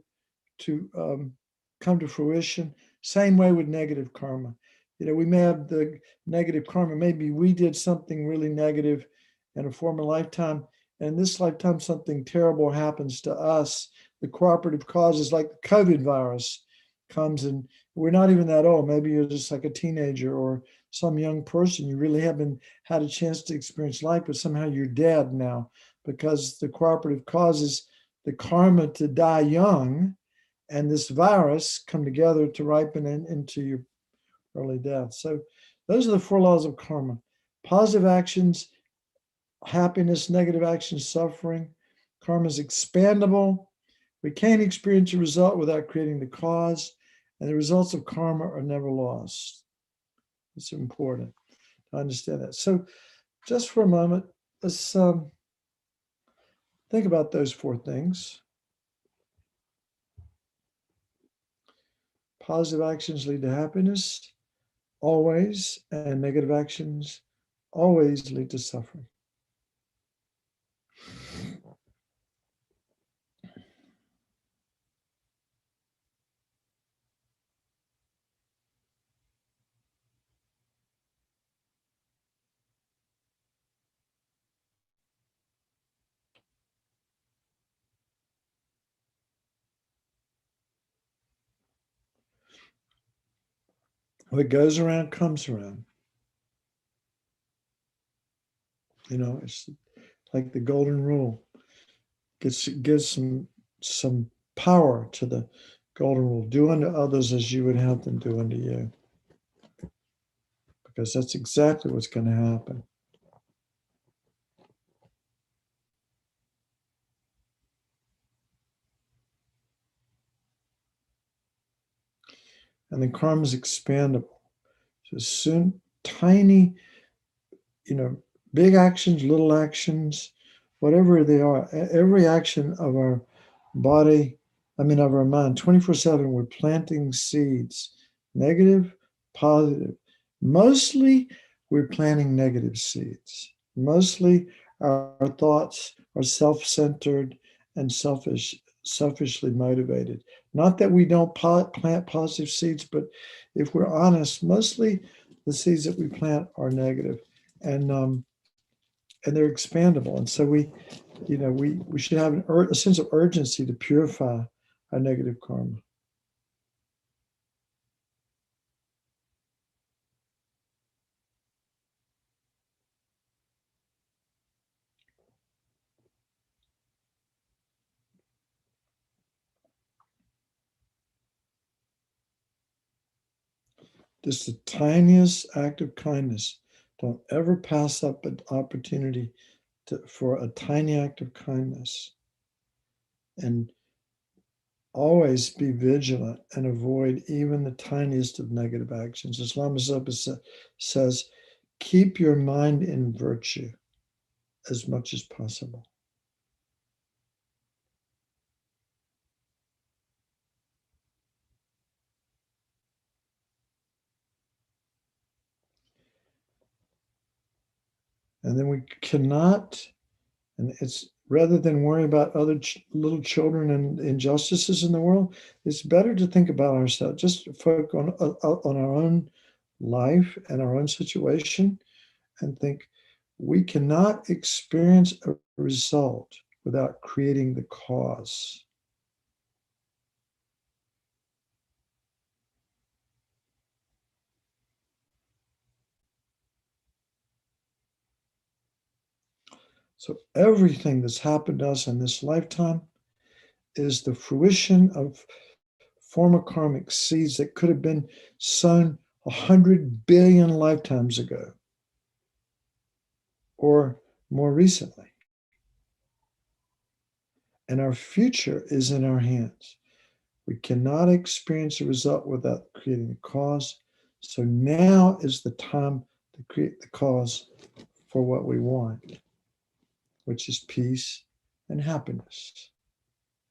Speaker 2: come to fruition. Same way with negative karma. We may have the negative karma. Maybe we did something really negative in a former lifetime, and this lifetime something terrible happens to us. The cooperative causes, like the COVID virus, comes, and we're not even that old. Maybe you're just like a teenager or some young person. You really haven't had a chance to experience life, but somehow you're dead now because the cooperative causes the karma to die young, and this virus come together to ripen into your early death. So those are the 4 laws of karma. Positive actions, happiness; negative actions, suffering. Karma is expandable. We can't experience a result without creating the cause, and the results of karma are never lost. It's important to understand that. So just for a moment, let's think about those 4 things. Positive actions lead to happiness, always, and negative actions always lead to suffering. What goes around comes around. It's like the golden rule. Gives some power to the golden rule. Do unto others as you would have them do unto you. Because that's exactly what's going to happen. And the karma is expandable. So soon, tiny, big actions, little actions, whatever they are, every action of our body, of our mind, 24/7, we're planting seeds, negative, positive. Mostly, we're planting negative seeds. Mostly, our thoughts are self-centered and selfish. selfishly motivated. Not that we don't plant positive seeds, but if we're honest, mostly the seeds that we plant are negative, and they're expandable. And so we should have a sense of urgency to purify our negative karma. Just the tiniest act of kindness. Don't ever pass up an opportunity for a tiny act of kindness. And always be vigilant and avoid even the tiniest of negative actions. As Lama Zopa says, keep your mind in virtue as much as possible. And then we cannot, and it's rather than worry about other little children and injustices in the world, it's better to think about ourselves, just focus on our own life and our own situation, and think we cannot experience a result without creating the cause. So everything that's happened to us in this lifetime is the fruition of former karmic seeds that could have been sown 100 billion lifetimes ago or more recently. And our future is in our hands. We cannot experience a result without creating a cause. So now is the time to create the cause for what we want, which is peace and happiness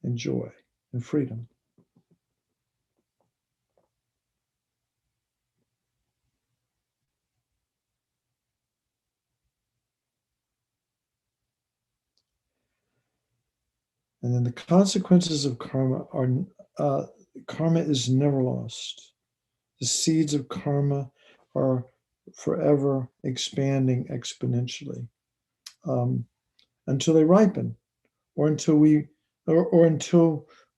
Speaker 2: and joy and freedom. And then the consequences of karma are, karma is never lost. The seeds of karma are forever expanding exponentially until they ripen, or until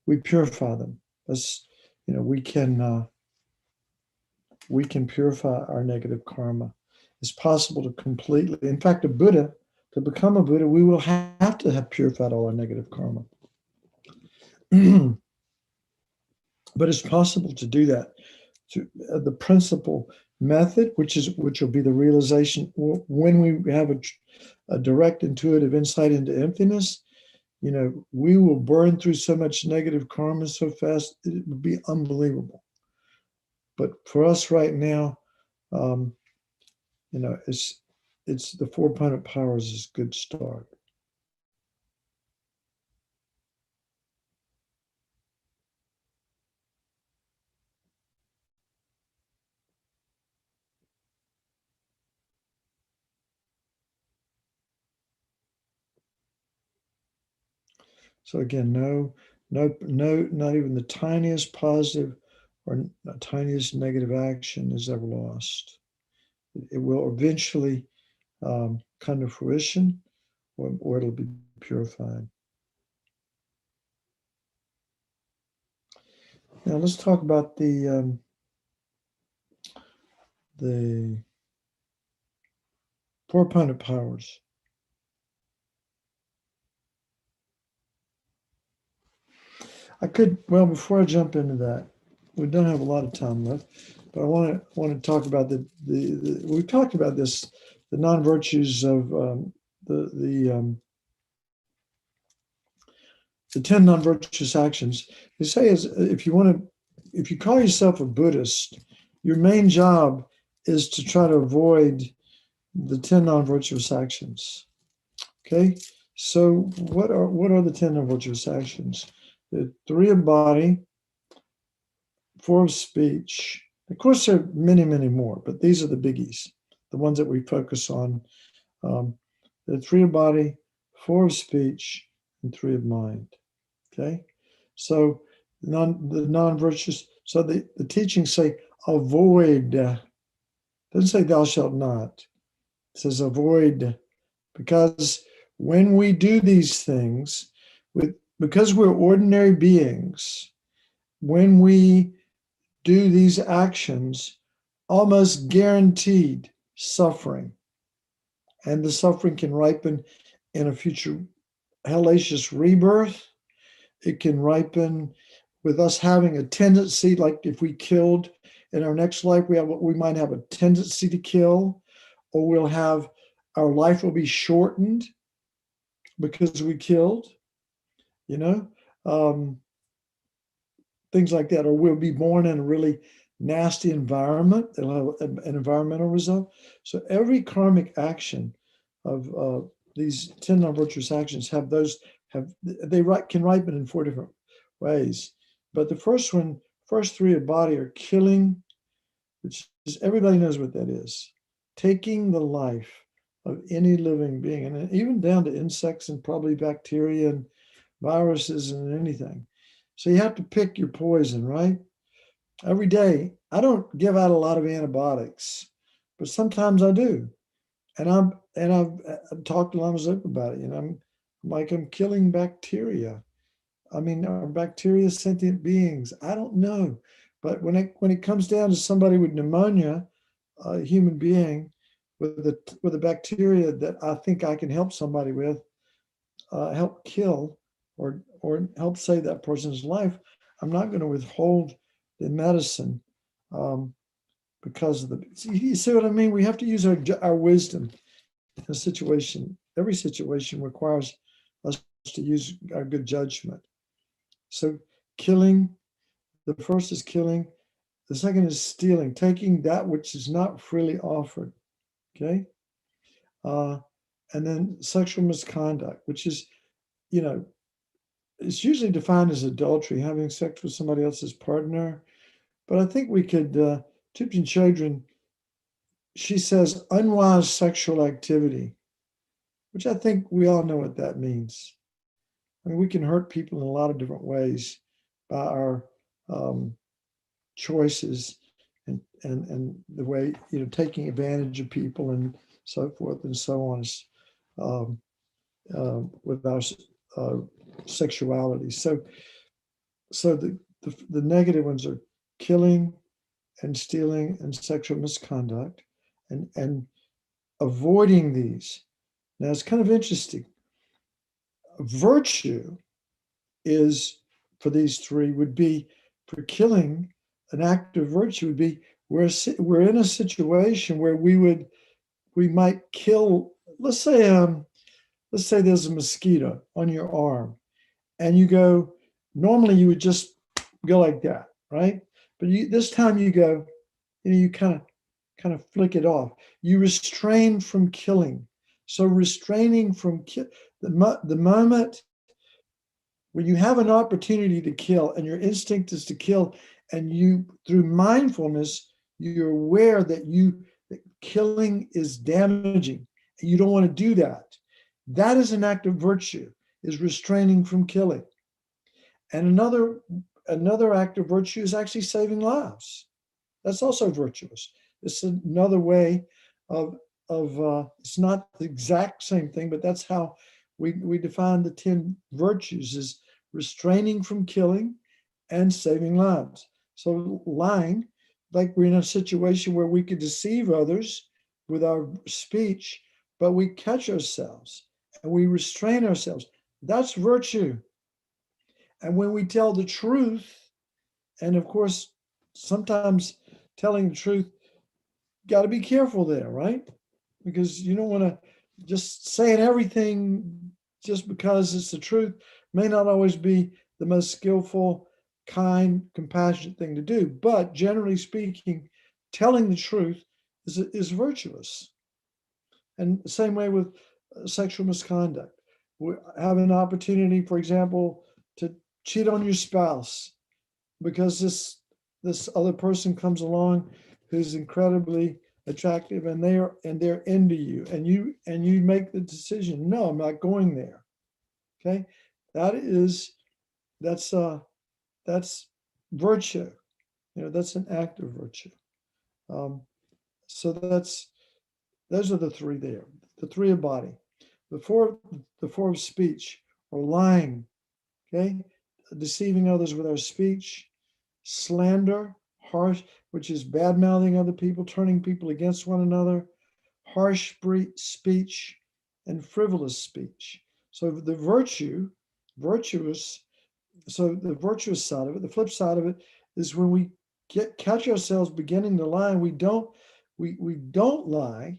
Speaker 2: we purify them. As we can purify our negative karma. It's possible to completely. In fact, to become a Buddha, we will have to have purified all our negative karma. But it's possible to do that. The principal method, which will be the realization when we have a direct intuitive insight into emptiness, we will burn through so much negative karma so fast, it would be unbelievable. But for us right now, it's the 4 opponent powers is a good start. So again, not even the tiniest positive or tiniest negative action is ever lost. It will eventually come to fruition, or it'll be purified. Now let's talk about the 4 opponent powers. Before I jump into that, we don't have a lot of time left, but I want to talk about we've talked about this, the non-virtues of the 10 non-virtuous actions. They say is if you call yourself a Buddhist, your main job is to try to avoid the 10 non-virtuous actions. Okay, so what are the 10 non-virtuous actions? The 3 of body, 4 of speech. Of course, there are many, many more, but these are the biggies, the ones that we focus on. The 3 of body, 4 of speech, and 3 of mind. Okay, So the non-virtuous, so the teachings say avoid, doesn't say thou shalt not. It says avoid, because when we do these things, because we're ordinary beings, when we do these actions, almost guaranteed suffering. And the suffering can ripen in a future hellacious rebirth. It can ripen with us having a tendency, like if we killed in our next life, we might have a tendency to kill, or we'll have our life will be shortened because we killed, you know, things like that, or we'll be born in a really nasty environment. It'll have an environmental result. So every karmic action of these 10 non-virtuous actions can ripen in 4 different ways. But the first 3 of body are killing, which is, everybody knows what that is. Taking the life of any living being, and even down to insects and probably bacteria and viruses and anything. So you have to pick your poison, right? Every day, I don't give out a lot of antibiotics, but sometimes I do. And I've talked to Lama Zopa about it. You know, I'm killing bacteria. I mean, are bacteria sentient beings? I don't know. But when it comes down to somebody with pneumonia, a human being with a bacteria that I think I can help somebody with, help kill or help save that person's life, I'm not going to withhold the medicine because of you see what I mean? We have to use our wisdom in a situation. Every situation requires us to use our good judgment. So killing, the first is killing. The second is stealing, taking that which is not freely offered. Okay. And then sexual misconduct, which is, you know, it's usually defined as adultery, having sex with somebody else's partner. But I think we could, Thupten Chodron, she says unwise sexual activity, which I think we all know what that means. I mean, we can hurt people in a lot of different ways by our choices and the way, you know, taking advantage of people and so forth and so on with our sexuality. So the negative ones are killing and stealing and sexual misconduct and avoiding these. Now it's kind of interesting. Virtue is, for these 3, would be, for killing, an act of virtue would be we're in a situation where we might kill, let's say there's a mosquito on your arm and you go, normally you would just go like that, right? But this time you go, you know, you kind of flick it off. You restrain from killing. So restraining from the moment when you have an opportunity to kill and your instinct is to kill, and you, through mindfulness, you're aware that killing is damaging and you don't want to do that. That is an act of virtue, is restraining from killing. And another act of virtue is actually saving lives. That's also virtuous. It's another way of it's not the exact same thing, but that's how we define the 10 virtues, is restraining from killing and saving lives. So lying, like we're in a situation where we could deceive others with our speech, but we catch ourselves and we restrain ourselves. That's virtue. And when we tell the truth, and of course, sometimes telling the truth, got to be careful there, right? Because you don't want to just saying everything just because it's the truth may not always be the most skillful, kind, compassionate thing to do. But generally speaking, telling the truth is virtuous. And the same way with sexual misconduct. We have an opportunity, for example, to cheat on your spouse because this other person comes along who's incredibly attractive and they're into you, and you make the decision, no, I'm not going there. Okay, that's that's virtue. That's an act of virtue. So those are the three there. The three of body. The four of speech, or lying, okay? Deceiving others with our speech. Slander, harsh, which is bad mouthing other people, turning people against one another. Harsh speech, and frivolous speech. So the virtuous, so the virtuous side of it, the flip side of it is when we catch ourselves beginning to lie, and we don't lie.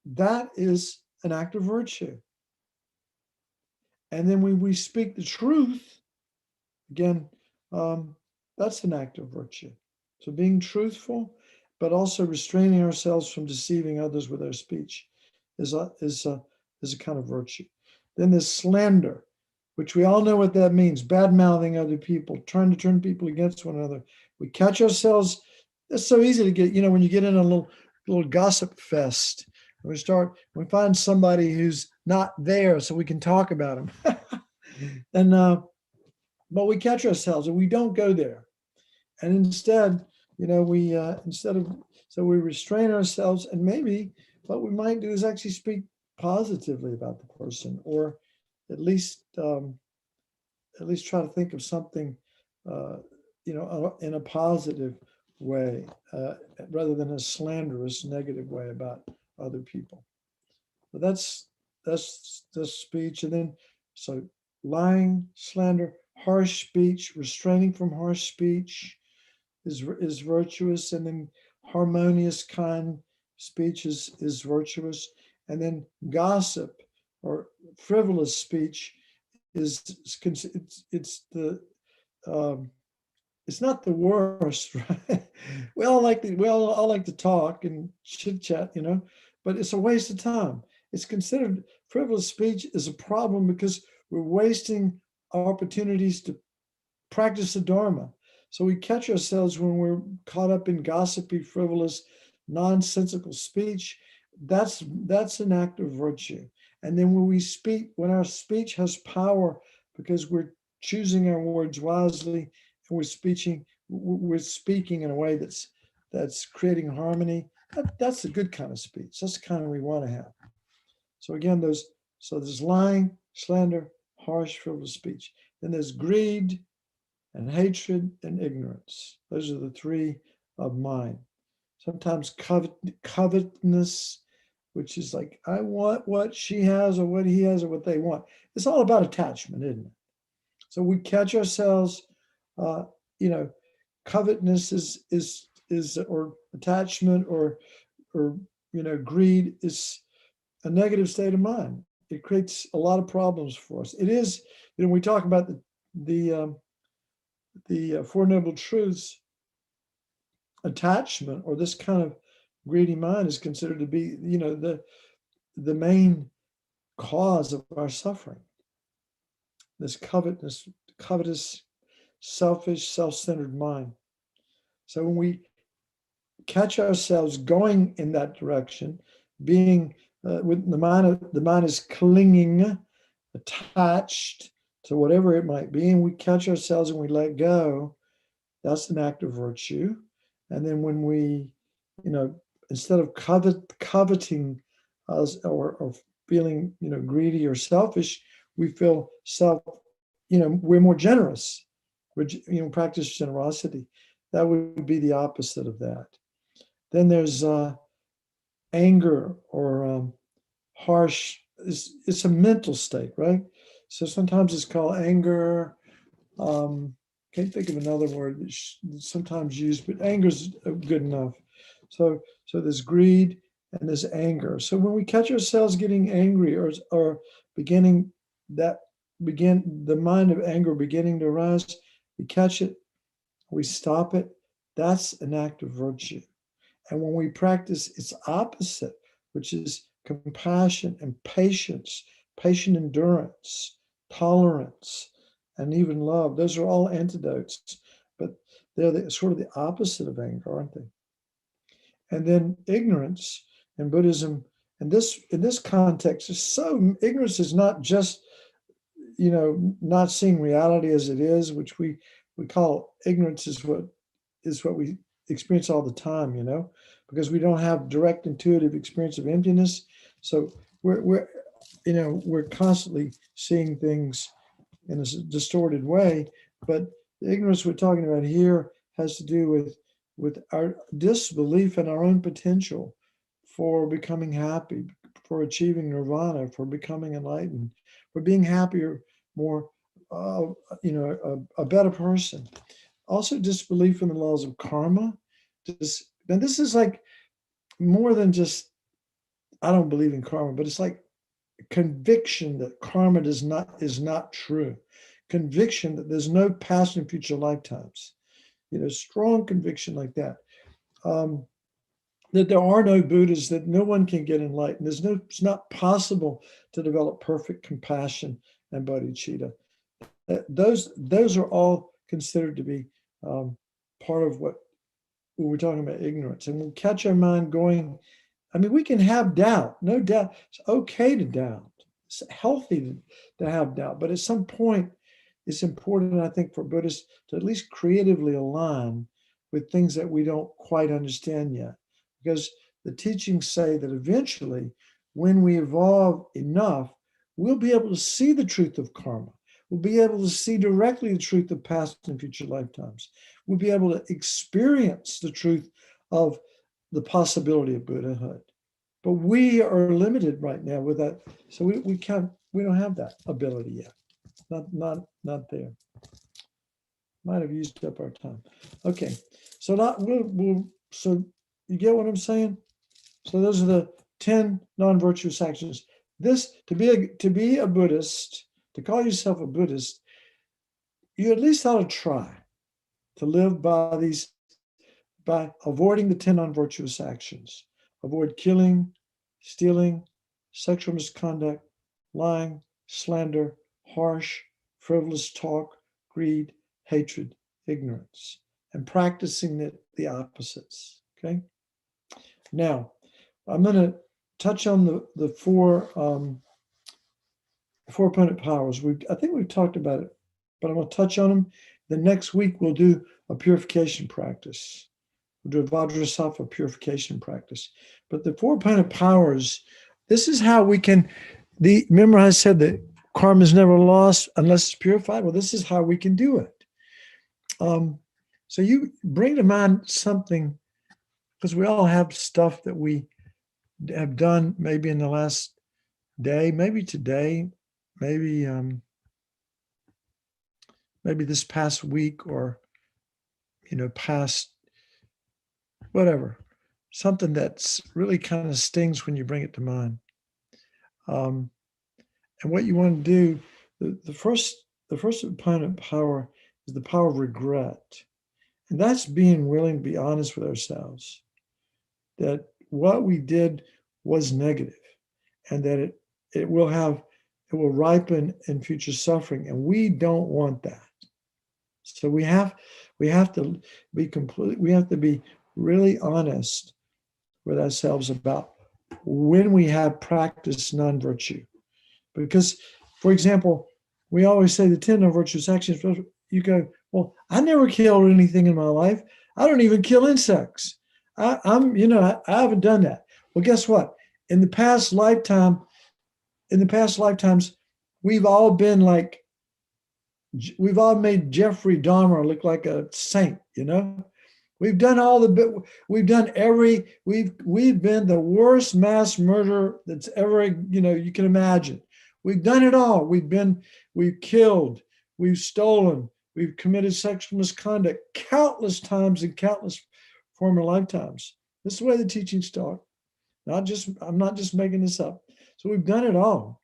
Speaker 2: That is an act of virtue. And then when we speak the truth, again, that's an act of virtue. So being truthful, but also restraining ourselves from deceiving others with our speech is a kind of virtue. Then there's slander, which we all know what that means: bad mouthing other people, trying to turn people against one another. We catch ourselves. It's so easy to get, when you get in a little gossip fest. We find somebody who's not there so we can talk about them. And but we catch ourselves and we don't go there. And instead, we we restrain ourselves, and maybe what we might do is actually speak positively about the person, or at least try to think of something in a positive way, rather than a slanderous, negative way about other people. But that's the speech. And then, so lying, slander, harsh speech, restraining from harsh speech is virtuous. And then harmonious, kind speech is virtuous. And then gossip or frivolous speech it's not the worst, right? We all like to talk and chit chat, but it's a waste of time. It's considered frivolous speech is a problem because we're wasting opportunities to practice the Dharma. So we catch ourselves when we're caught up in gossipy, frivolous, nonsensical speech. That's an act of virtue. And then when our speech has power because we're choosing our words wisely, and we're speaking in a way that's creating harmony, that's a good kind of speech. That's the kind we want to have. So again, there's lying, slander, harsh, frivolous speech. Then there's greed and hatred and ignorance. Those are the three of mind. Sometimes covetousness, which is like, I want what she has or what he has or what they want. It's all about attachment, isn't it? So we catch ourselves, covetousness is or attachment or greed is a negative state of mind. It creates a lot of problems for us. It is, we talk about the Four Noble Truths. Attachment, or this kind of greedy mind, is considered to be, the main cause of our suffering. This covetous, selfish, self-centered mind. So when we catch ourselves going in that direction, being with the mind is clinging, attached to whatever it might be, and we catch ourselves and we let go, that's an act of virtue. And then when we, instead of coveting us or feeling, greedy or selfish, we feel we're more generous. We practice generosity. That would be the opposite of that. Then there's anger or harsh. It's a mental state, right? So sometimes it's called anger. Can't think of another word that's sometimes used, but anger is good enough. So there's greed and there's anger. So when we catch ourselves getting angry or the mind of anger beginning to arise, we catch it, we stop it. That's an act of virtue. And when we practice its opposite, which is compassion and patience, patient endurance, tolerance, and even love, those are all antidotes, but they're sort of the opposite of anger, aren't they? And then ignorance in Buddhism, and in this context, ignorance is not just, not seeing reality as it is, which we call ignorance, is what we experience all the time, because we don't have direct intuitive experience of emptiness. So we're constantly seeing things in a distorted way. But the ignorance we're talking about here has to do with our disbelief in our own potential for becoming happy, for achieving nirvana, for becoming enlightened, for being happier, more, a better person. Also, disbelief in the laws of karma. And this is like more than just, I don't believe in karma, but it's like conviction that karma is not true. Conviction that there's no past and future lifetimes. Strong conviction like that. That there are no Buddhas, that no one can get enlightened. It's not possible to develop perfect compassion and bodhicitta. Those are all considered to be part of what we're talking about, ignorance. And we'll catch our mind going. I mean, we can have doubt, no doubt. It's okay to doubt. It's healthy to have doubt. But at some point, it's important, I think, for Buddhists to at least creatively align with things that we don't quite understand yet. Because the teachings say that eventually, when we evolve enough, we'll be able to see the truth of karma. We'll be able to see directly the truth of past and future lifetimes. We'll be able to experience the truth of the possibility of Buddhahood. But we are limited right now with that. So we don't have that ability yet. Not there. Might have used up our time. Okay. So so you get what I'm saying? So those are the 10 non-virtuous actions. This, to be a Buddhist, to call yourself a Buddhist, you at least ought to try to live by avoiding the 10 non-virtuous actions. Avoid killing, stealing, sexual misconduct, lying, slander, harsh, frivolous talk, greed, hatred, ignorance, and practicing the opposites. Okay. Now, I'm going to touch on the four opponent powers. I think we've talked about it, but I'm going to touch on them. The next week we'll do a purification practice. We'll do a Vajrasattva purification practice. But the four opponent powers, this is how we can. Remember I said that karma is never lost unless it's purified. Well, this is how we can do it. So you bring to mind something, because we all have stuff that we have done maybe in the last day, maybe today, maybe this past week, or past whatever, something that's really kind of stings when you bring it to mind. And what you want to do, the first opponent power is the power of regret. And that's being willing to be honest with ourselves that what we did was negative, and that it will ripen in future suffering, and we don't want that. So we have to be really honest with ourselves about when we have practiced non-virtue. Because, for example, we always say the 10 non-virtuous actions. You go, well, I never killed anything in my life. I don't even kill insects. I haven't done that. Well, guess what? In the past lifetimes, we've all made Jeffrey Dahmer look like a saint. We've done we've been the worst mass murderer that's ever, you can imagine. We've done it all. We've killed, we've stolen, we've committed sexual misconduct countless times in countless former lifetimes. This is the way the teachings talk. I'm not just making this up. So we've done it all.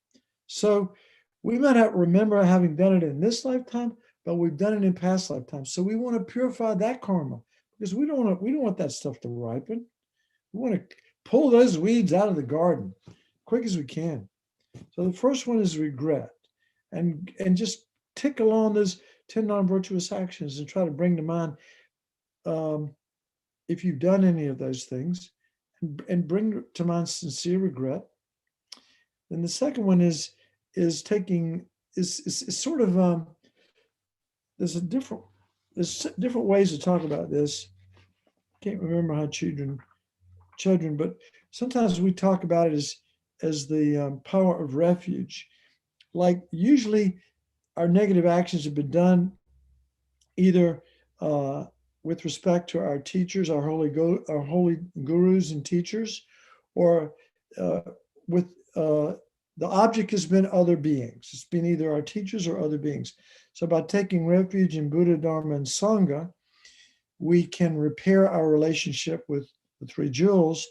Speaker 2: So we might not remember having done it in this lifetime, but we've done it in past lifetimes. So we want to purify that karma, because we don't want that stuff to ripen. We want to pull those weeds out of the garden quick as we can. So the first one is regret, and just tick along those 10 non-virtuous actions and try to bring to mind if you've done any of those things, and bring to mind sincere regret. Then the second one is is sort of there's different ways to talk about this. Can't remember how children, but sometimes we talk about it as the power of refuge. Like usually our negative actions have been done either with respect to our teachers, our holy gurus and teachers, or with the object has been other beings. It's been either our teachers or other beings. So by taking refuge in Buddha, Dharma, and Sangha, we can repair our relationship with the three jewels,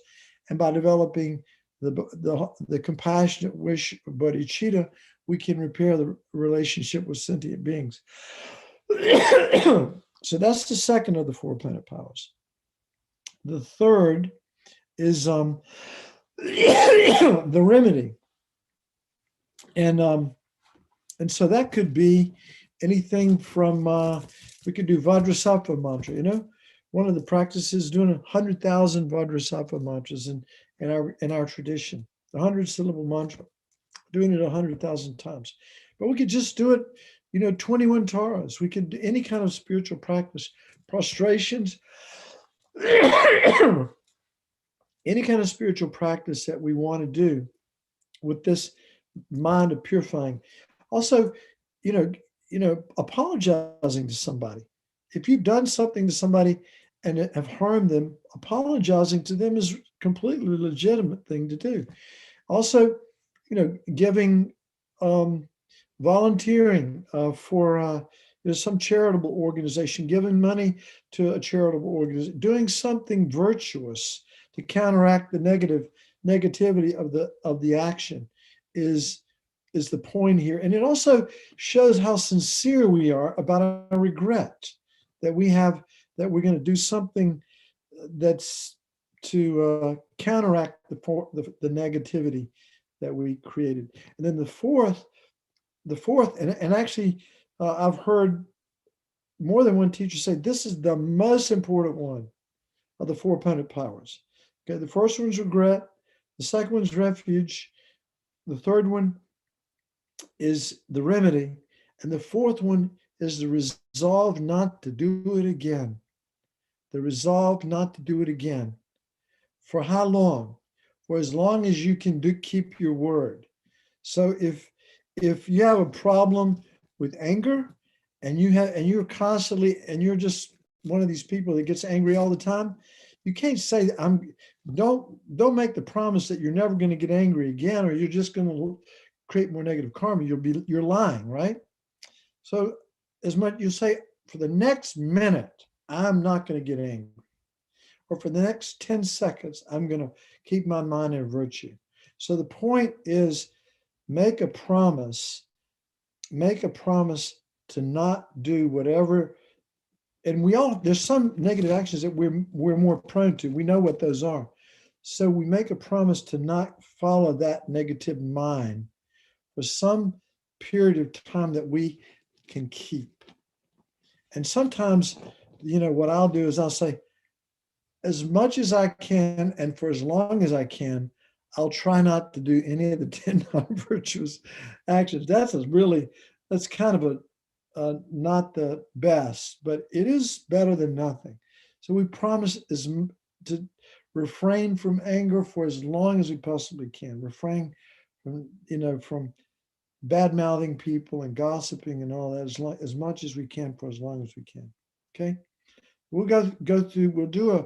Speaker 2: and by developing the compassionate wish of bodhicitta, we can repair the relationship with sentient beings. So that's the second of the 4 planet powers. The third is the remedy, and so that could be anything from we could do Vajrasattva mantra. You know, one of the practices doing 100,000 Vajrasattva mantras in our tradition, the 100-syllable mantra, doing it 100,000 times. But we could just do it, 21 taras. We could do any kind of spiritual practice, prostrations, any kind of spiritual practice that we want to do with this mind of purifying. Also, apologizing to somebody. If you've done something to somebody and have harmed them, apologizing to them is a completely legitimate thing to do. Also, giving, volunteering for some charitable organization, giving money to a charitable organization, doing something virtuous to counteract the negativity of the action is the point here. And it also shows how sincere we are about our regret that we have, that we're going to do something that's to counteract the negativity that we created. And then the fourth, and actually I've heard more than one teacher say this is the most important one of the 4 planet powers. Okay, the first one's regret, the second one's refuge, the third one is the remedy, and the fourth one is the resolve not to do it again. The resolve not to do it again. For how long? For as long as you can keep your word. So if you have a problem with anger and you're constantly, and you're just one of these people that gets angry all the time, you can't say don't make the promise that you're never going to get angry again, or you're just going to create more negative karma. You're lying, right? So as much you say, for the next minute, I'm not going to get angry. Or for the next 10 seconds, I'm going to keep my mind in virtue. So the point is, make a promise to not do whatever. And there's some negative actions that we're more prone to. We know what those are. So we make a promise to not follow that negative mind for some period of time that we can keep. And sometimes, what I'll do is I'll say, as much as I can, and for as long as I can, I'll try not to do any of the 10 non-virtuous actions. That's kind of not the best, but it is better than nothing. So we promise to refrain from anger for as long as we possibly can. Refrain from bad-mouthing people and gossiping and all that as much as we can for as long as we can. Okay, we'll go through. We'll do a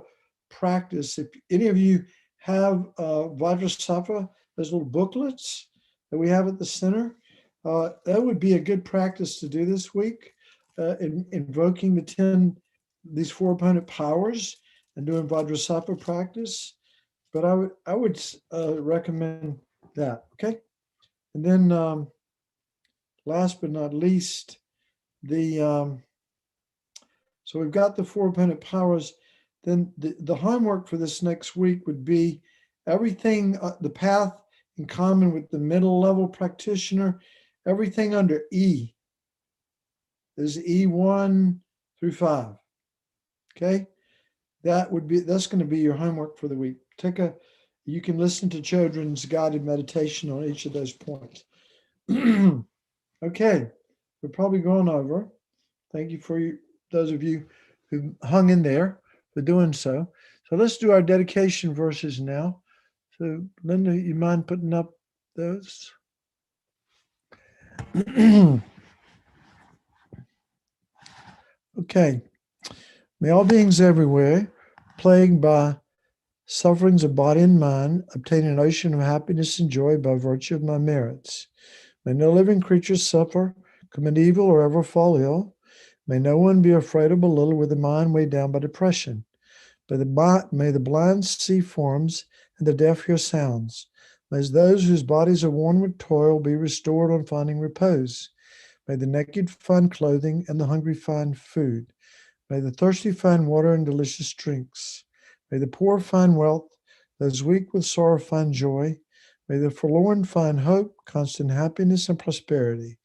Speaker 2: practice. If any of you have Vajrasattva, those little booklets that we have at the center, that would be a good practice to do this week, invoking these 4 opponent powers and doing Vajrasattva practice. But I would recommend that. Okay, and then last but not least, so we've got the 4 opponent powers. Then the homework for this next week would be everything, the path in common with the middle level practitioner, everything under E. There's E1 through 5. Okay, that's going to be your homework for the week. You can listen to children's guided meditation on each of those points. Okay, we're probably going over. Thank you for those of you who hung in there for doing so. So let's do our dedication verses now. So Linda, you mind putting up those? Okay. May all beings everywhere, plagued by sufferings of body and mind, obtain an ocean of happiness and joy by virtue of my merits. May no living creature suffer, commit evil, or ever fall ill. May no one be afraid or belittled with a mind weighed down by depression. May the blind see forms and the deaf hear sounds. May those whose bodies are worn with toil be restored on finding repose. May the naked find clothing and the hungry find food. May the thirsty find water and delicious drinks. May the poor find wealth, those weak with sorrow find joy. May the forlorn find hope, constant happiness, and prosperity.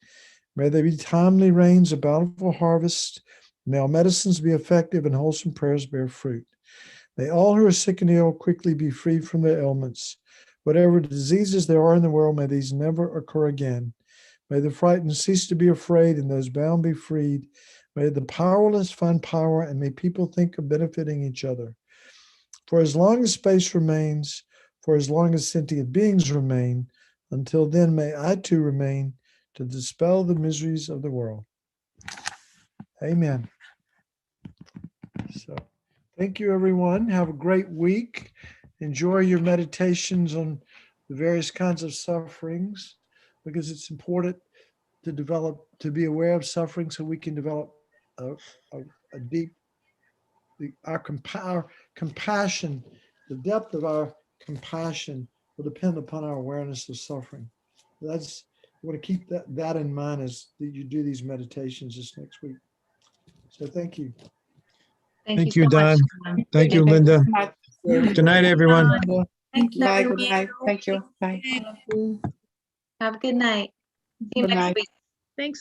Speaker 2: May there be timely rains, a bountiful harvest. May all medicines be effective and wholesome prayers bear fruit. May all who are sick and ill quickly be freed from their ailments. Whatever diseases there are in the world, may these never occur again. May the frightened cease to be afraid and those bound be freed. May the powerless find power, and may people think of benefiting each other. For as long as space remains, for as long as sentient beings remain, until then may I too remain to dispel the miseries of the world. Amen. So thank you, everyone. Have a great week. Enjoy your meditations on the various kinds of sufferings, because it's important to be aware of suffering so we can develop a deep, our compassion, the depth of our compassion will depend upon our awareness of suffering. You want to keep that in mind as you do these meditations this next week. So thank you.
Speaker 4: Thank
Speaker 3: so
Speaker 4: you,
Speaker 3: much,
Speaker 4: Don.
Speaker 3: Don.
Speaker 4: Thank you,
Speaker 6: Thank
Speaker 4: Linda.
Speaker 6: so much.
Speaker 4: Good night, everyone.
Speaker 3: Thanks,
Speaker 6: Bye. Good
Speaker 3: everyone.
Speaker 6: night. Thank you. Bye.
Speaker 3: Have a good night. See you
Speaker 6: Good
Speaker 3: next
Speaker 6: night.
Speaker 3: week.
Speaker 7: Thanks.